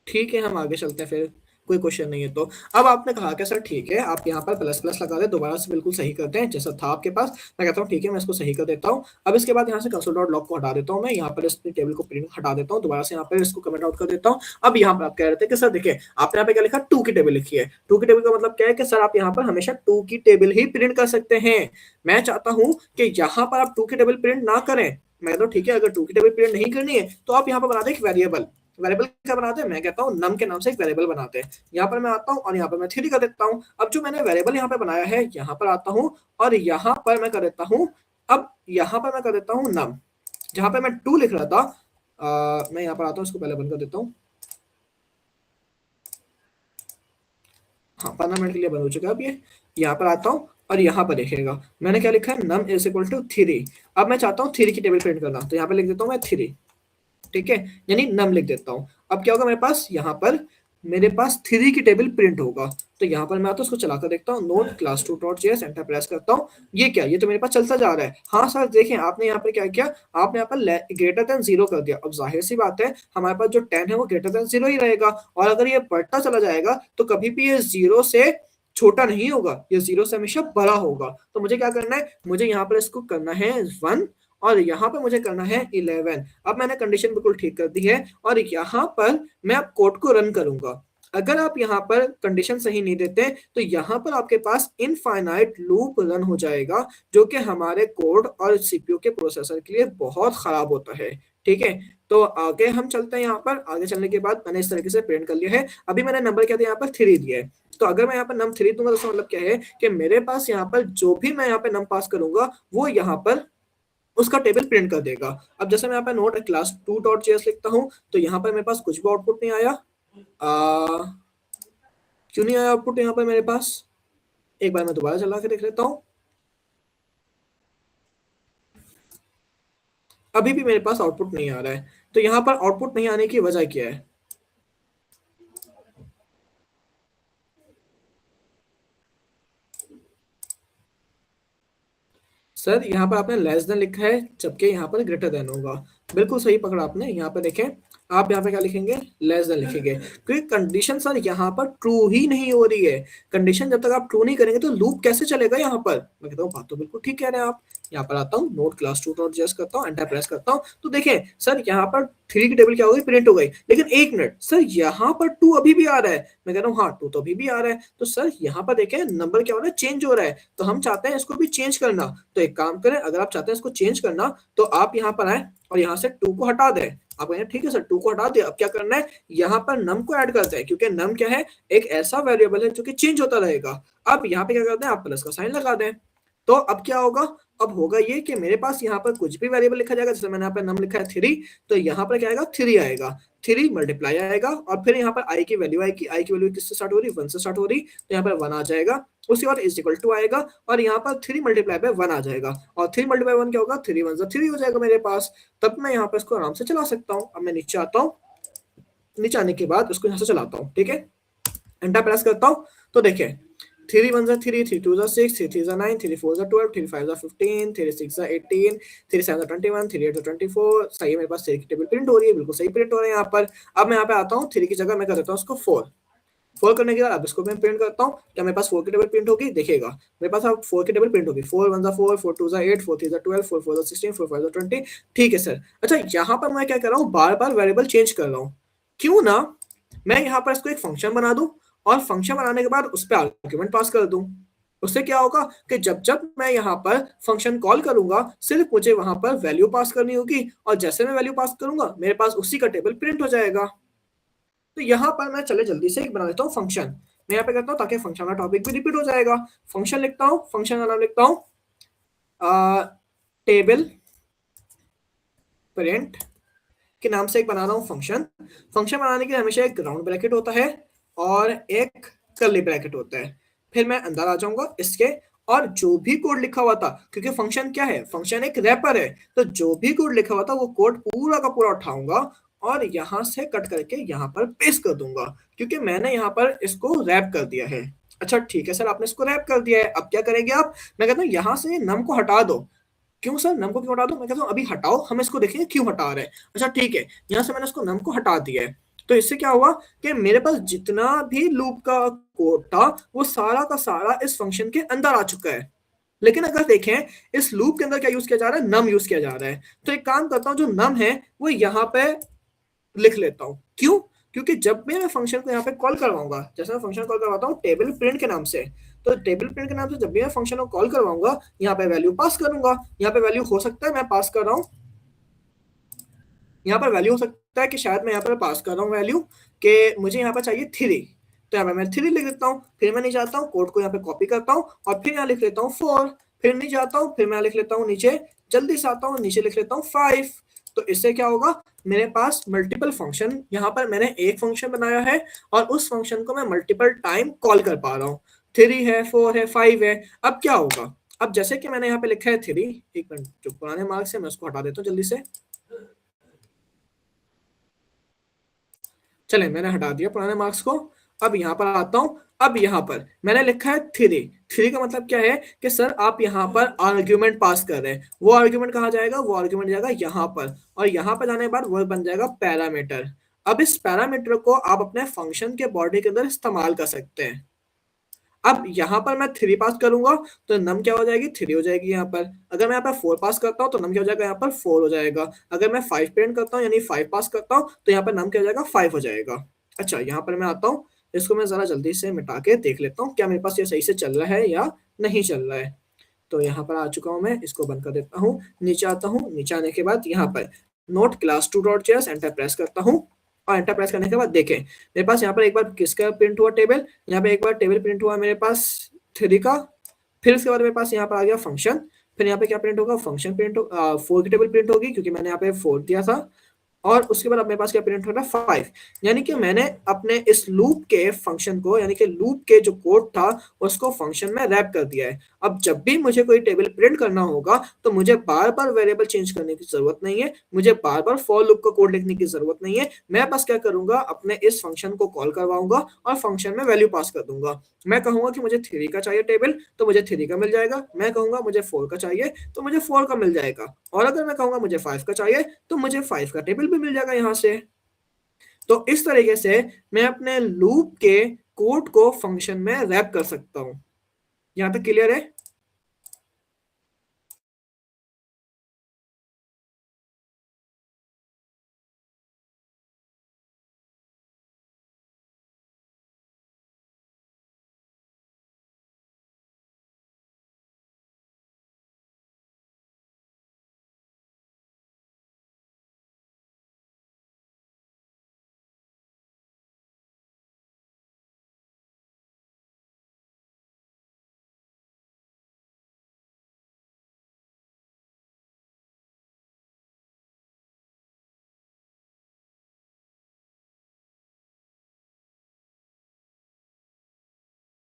ठीक है, हम आगे चलते हैं फिर, कोई क्वेश्चन नहीं है तो। अब आपने कहा कि सर ठीक है आप यहाँ पर प्लस प्लस लगा दे, दोबारा से बिल्कुल सही करते हैं जैसा था आपके पास। मैं कहता हूँ ठीक है मैं इसको सही कर देता हूँ। अब इसके बाद यहाँ से कंसोल डॉट लॉग को हटा देता हूँ, मैं यहाँ पर इस टेबल को प्रिंट हटा देता हूँ, दोबारा से यहाँ पर इसको कमेंट आउट कर देता हूँ। अब यहाँ पर आप कह रहे थे कि सर देखिए आपने यहाँ पे क्या लिखा, 2 की टेबल लिखी है। 2 की टेबल का मतलब क्या है कि सर आप यहाँ पर हमेशा 2 की टेबल ही प्रिंट कर सकते हैं। मैं चाहता हूँ कि यहाँ पर आप 2 की टेबल प्रिंट ना करें। मैं तो ठीक है अगर 2 की टेबल प्रिंट नहीं करनी है तो आप यहाँ पर बना दें एक वेरिएबल। वेरिएबल क्या बनाते हैं? मैं कहता हूँ नम के नाम से एक वेरिएबल बनाते हैं। यहाँ पर मैं आता हूँ और यहाँ पर मैं 3 कर देता हूँ। अब जो मैंने वेरिएबल यहाँ पे बनाया है यहाँ पर आता हूँ और यहाँ पर मैं कर देता हूँ, अब यहाँ पर मैं कर देता हूँ नम। जहाँ पे मैं 2 लिख रहा था मैं यहाँ पर आता हूँ, इसको पहले बंद कर देता हूँ। हाँ 15 मिनट के लिए बंद हो चुका है। अब ये यहाँ पर आता हूँ और यहाँ पर देखिएगा मैंने क्या लिखा है, नम इज इक्वल टू 3। अब मैं चाहता हूँ 3 की टेबल प्रिंट करना, तो यहाँ पर लिख देता हूँ मैं 3। ठीक है, यानी नम लिख देता हूँ। अब क्या होगा मेरे पास, यहाँ पर मेरे पास 3 की टेबल प्रिंट होगा। तो यहाँ पर मैं आता हूँ, उसको चलाकर देखता हूँ, note class 2.js, enter press करता हूँ। ये क्या, ये तो मेरे पास चलता जा रहा है। हाँ सर देखें आपने यहाँ पर क्या किया, आपने यहाँ पर ग्रेटर देन 0 कर दिया। अब जाहिर सी बात है हमारे पास जो 10 है वो ग्रेटर देन 0 ही रहेगा और अगर ये बढ़ता चला जाएगा तो कभी भी ये 0 से छोटा नहीं होगा, ये 0 से हमेशा बड़ा होगा। तो मुझे क्या करना है, मुझे यहाँ पर इसको करना है 1 और यहाँ पर मुझे करना है 11। अब मैंने कंडीशन बिल्कुल ठीक कर दी है और यहाँ पर मैं अब कोड को रन करूंगा। अगर आप यहाँ पर कंडीशन सही नहीं देते तो यहाँ पर आपके पास इनफाइनाइट लूप रन हो जाएगा, जो कि हमारे कोड और सीपीयू के प्रोसेसर के लिए बहुत खराब होता है। ठीक है, तो आगे हम चलते हैं। यहाँ पर आगे चलने के बाद मैंने इस तरीके से प्रिंट कर लिया है। अभी मैंने नंबर क्या दिया, यहाँ पर 3 दिया है। तो अगर मैं यहाँ पर नम 3 दूंगा तो इसका मतलब क्या है कि मेरे पास यहाँ पर जो भी मैं यहाँ पे नम पास करूंगा वो यहाँ पर उसका टेबल प्रिंट कर देगा। अब जैसे मैं यहाँ पे नोट क्लास 2.js लिखता हूँ तो यहाँ पर मेरे पास कुछ भी आउटपुट नहीं आया। क्यों नहीं आया आउटपुट यहाँ पर मेरे पास? एक बार मैं दोबारा चला के देख लेता हूँ। अभी भी मेरे पास आउटपुट नहीं आ रहा है। तो यहाँ पर आउटपुट नहीं आने की वजह क्या है? सर यहाँ पर आपने लेस देन लिखा है जबकि यहाँ पर ग्रेटर देन होगा। बिल्कुल सही पकड़ा आपने। यहाँ पर देखें, आप यहाँ पे क्या लिखेंगे, लेस देन लिखेंगे, क्योंकि कंडीशन सर यहाँ पर ट्रू ही नहीं हो रही है। कंडीशन जब तक आप ट्रू नहीं करेंगे तो लूप कैसे चलेगा यहाँ पर? मैं कहता हूँ बात तो बिल्कुल ठीक कह रहे हैं आप। यहाँ पर आता हूँ, नोट क्लास 2.js करता हूँ, एंटर प्रेस करता हूँ तो देखें सर यहाँ पर 3 की टेबल क्या हो गई, प्रिंट हो गई। लेकिन एक मिनट सर, यहाँ पर 2 अभी भी आ रहा है। मैं कह रहा हूँ हाँ 2 तो अभी भी आ रहा है। तो सर यहाँ पर देखें नंबर क्या हो रहा है, चेंज हो रहा है। तो हम चाहते हैं इसको भी चेंज करना। तो एक काम करें, अगर आप चाहते हैं इसको चेंज करना तो आप यहाँ पर आए और यहाँ से 2 को हटा दें। आप कहेंगे ठीक है सर 2 को हटा दिया, अब क्या करना है, यहाँ पर नम को ऐड करते हैं, क्योंकि नम क्या है, एक ऐसा वेरिएबल है जो कि चेंज होता रहेगा। अब यहाँ पे क्या करते हैं, आप प्लस का साइन लगा दें। तो अब क्या होगा, अब होगा ये कि मेरे पास यहाँ पर कुछ भी वेरिएबल लिखा जाएगा, जैसे मैंने यहाँ पर नम लिखा है 3, तो यहाँ पर क्या आएगा, 3 आएगा। 3 मल्टीप्लाई आएगा और फिर यहाँ पर आई की वैल्यू आएगी। आई की वैल्यू किससे स्टार्ट हो रही, 1 से स्टार्ट हो रही, तो यहाँ पर 1 आ जाएगा। उसके बाद इज इक्वल टू आएगा और यहाँ पर 3 मल्टीप्लाई पे 1 आ जाएगा और 3 मल्टीप्लाई 1 क्या होगा, 3 1 3 हो जाएगा मेरे पास। तब मैं यहाँ पर इसको आराम से चला सकता हूँ। अब मैं नीचे आता हूँ, नीचे आने के बाद इसको यहाँ से चलाता हूँ। ठीक है, एंटर प्रेस करता हूँ तो देखिए 3 1 3, 3 2 6, 3 3 9, 3 4 12, 3 5 15, 3 6 18, 3 7 21, 3 8 24। सही है, मेरे पास 3 की टेबल प्रिंट हो रही है, बिल्कुल सही प्रिंट हो रहा है यहाँ पर। अब मैं यहाँ पे आता हूँ, 3 की जगह मैं कर देता हूँ उसको 4। 4 करने के बाद अब इसको मैं प्रिंट करता हूँ, क्या मेरे पास 4 की टेबल प्रिंट होगी? देखिएगा मेरे पास अब 4 की टेबल प्रिंट होगी। 4 1 4, 4 2 8, 4 3 12, 4 4 16, 4 5 20। ठीक है सर। अच्छा, यहाँ पर मैं क्या कर रहा हूँ, बार-बार वेरिएबल चेंज कर रहा हूँ। क्यों ना मैं यहाँ पर इसको एक फंक्शन बना दूँ और फंक्शन बनाने के बाद उस पे आर्गुमेंट पास कर दूँ। उससे क्या होगा कि जब-जब मैं यहाँ पर फंक्शन कॉल करूँगा, सिर्फ मुझे वहाँ पर वैल्यू पास करनी होगी और जैसे मैं वैल्यू पास करूँगा, मेरे पास उसी का टेबल प्रिंट हो जाएगा। तो यहाँ पर मैं चले जल्दी से एक बना लेता हूँ फंक्शन। मैं यहाँ पे करता हूँ ताकि फंक्शन का टॉपिक भी रिपीट हो जाएगा। फंक्शन लिखता हूँ, फंक्शन का नाम लिखता हूँ टेबल प्रिंट के नाम से एक बना रहा हूँ फंक्शन। फंक्शन बनाने के लिए हमेशा एक राउंड ब्रैकेट होता है और एक कर्ली ब्रैकेट होता है। फिर मैं अंदर आ जाऊंगा इसके, और जो भी कोड लिखा हुआ था, क्योंकि फंक्शन क्या है, फंक्शन एक रैपर है, तो जो भी कोड लिखा हुआ था वो कोड पूरा का पूरा उठाऊंगा और यहाँ से कट करके यहाँ पर पेस्ट कर दूंगा, क्योंकि मैंने यहाँ पर इसको रैप कर दिया है। अच्छा ठीक है सर, आपने इसको रैप कर दिया है, अब क्या करेंगे आप? मैं कहता हूँ यहाँ से नम को हटा दो। क्यों सर, नम को क्यों हटा दो? मैं कहता हूँ अभी हटाओ, हम इसको देखेंगे क्यों हटा रहे हैं। अच्छा ठीक है, यहाँ से मैंने इसको नम को हटा दिया है। तो इससे क्या हुआ कि मेरे पास जितना भी लूप का कोड था वो सारा का सारा इस फंक्शन के अंदर आ चुका है। लेकिन अगर देखें इस लूप के अंदर क्या यूज किया जा रहा है, नम यूज किया जा रहा है। तो एक काम करता हूँ, जो नम है वो यहाँ पे लिख लेता हूँ। क्यों? क्योंकि जब भी मैं फंक्शन को यहाँ पे कॉल करवाऊंगा, जैसे मैं फंक्शन कॉल करवाता हूँ टेबल प्रिंट के नाम से, तो टेबल प्रिंट के नाम से जब भी मैं फंक्शन को कॉल करवाऊंगा, यहाँ पे वैल्यू पास करूंगा। यहाँ पे वैल्यू हो सकता है मैं पास कर रहा हूँ, यहाँ पर वैल्यू हो सकता है कि शायद मैं यहाँ पर पास कर रहा हूँ वैल्यू कि मुझे यहाँ पर चाहिए 3, तो यहाँ पे मैं 3 लिख देता हूँ। फिर मैं नीचे आता हूँ, कोड को यहाँ पे कॉपी करता हूँ और फिर यहाँ लिख लेता हूँ 4। फिर नीचे आता हूँ, फिर मैं लिख लेता हूँ नीचे, जल्दी से आता हूँ, नीचे लिख लेता हूँ 5। तो इससे क्या होगा, मेरे पास मल्टीपल फंक्शन, यहाँ पर मैंने एक फंक्शन बनाया है और उस फंक्शन को मैं मल्टीपल टाइम कॉल कर पा रहा हूँ। 3 है, 4 है, 5 है। अब क्या होगा, अब जैसे कि मैंने यहाँ पे लिखा है 3, एक मिनट, जो पुराने मार्क्स है मैं उसको हटा देता हूँ जल्दी से। चले, मैंने हटा दिया पुराने मार्क्स को। अब यहाँ पर आता हूँ, अब यहाँ पर मैंने लिखा है 3 का मतलब क्या है कि सर आप यहाँ पर आर्ग्यूमेंट पास कर रहे हैं। वो आर्ग्यूमेंट कहाँ जाएगा, वो आर्ग्यूमेंट जाएगा यहाँ पर, और यहाँ पर जाने के बाद वो बन जाएगा पैरामीटर। अब इस पैरामीटर को आप अपने फंक्शन के बॉडी के अंदर इस्तेमाल कर सकते हैं। अब यहाँ पर मैं 3 पास करूंगा तो नम क्या हो जाएगी, 3 हो जाएगी यहाँ पर। अगर मैं यहाँ पर 4 पास करता हूँ तो नम क्या हो जाएगा, यहाँ पर 4 हो जाएगा। अगर मैं 5 प्रिंट करता हूँ यानी 5 पास करता हूँ तो यहाँ पर नम क्या हो जाएगा, 5 हो जाएगा। अच्छा, यहाँ पर मैं आता हूँ, इसको मैं जरा जल्दी से मिटा के देख लेता हूँ क्या मेरे पास ये सही से चल रहा है या नहीं चल रहा है। तो यहाँ पर आ चुका हूँ मैं, इसको बंद कर देता हूँ, नीचे आता हूँ, नीचे आने के बाद यहाँ पर note class 2 dot JS enter press करता हूँ और एंटर प्रेस करने के बाद देखें मेरे पास यहाँ पर एक बार किसका प्रिंट हुआ, टेबल। यहाँ पे एक बार टेबल प्रिंट हुआ मेरे पास 3 का। फिर उसके बाद मेरे पास यहाँ पर आ गया फंक्शन। फिर यहाँ पे क्या प्रिंट होगा, फंक्शन प्रिंट, 4 की टेबल प्रिंट होगी क्योंकि मैंने यहाँ पे 4 दिया था। और उसके बाद अब मेरे पास क्या प्रिंट हो रहा है, 5। यानी कि मैंने अपने इस लूप के फंक्शन को, यानी कि लूप के जो कोड था उसको फंक्शन में रैप कर दिया है। अब जब भी मुझे कोई टेबल प्रिंट करना होगा तो मुझे बार बार वेरिएबल चेंज करने की जरूरत नहीं है, मुझे बार बार फॉर लूप का कोड लिखने की जरूरत नहीं है। मैं बस क्या करूंगा, अपने इस फंक्शन को कॉल करवाऊंगा और फंक्शन में वैल्यू पास कर दूंगा। मैं कहूंगा कि मुझे 3 का चाहिए टेबल तो मुझे 3 का मिल जाएगा। मैं कहूंगा मुझे 4 का चाहिए तो मुझे 4 का मिल जाएगा। और अगर मैं कहूंगा मुझे 5 का चाहिए तो मुझे 5 का टेबल भी मिल जाएगा यहाँ से। तो इस तरीके से मैं अपने लूप के कोड को फंक्शन में रैप कर सकता हूँ। यहाँ तक क्लियर है?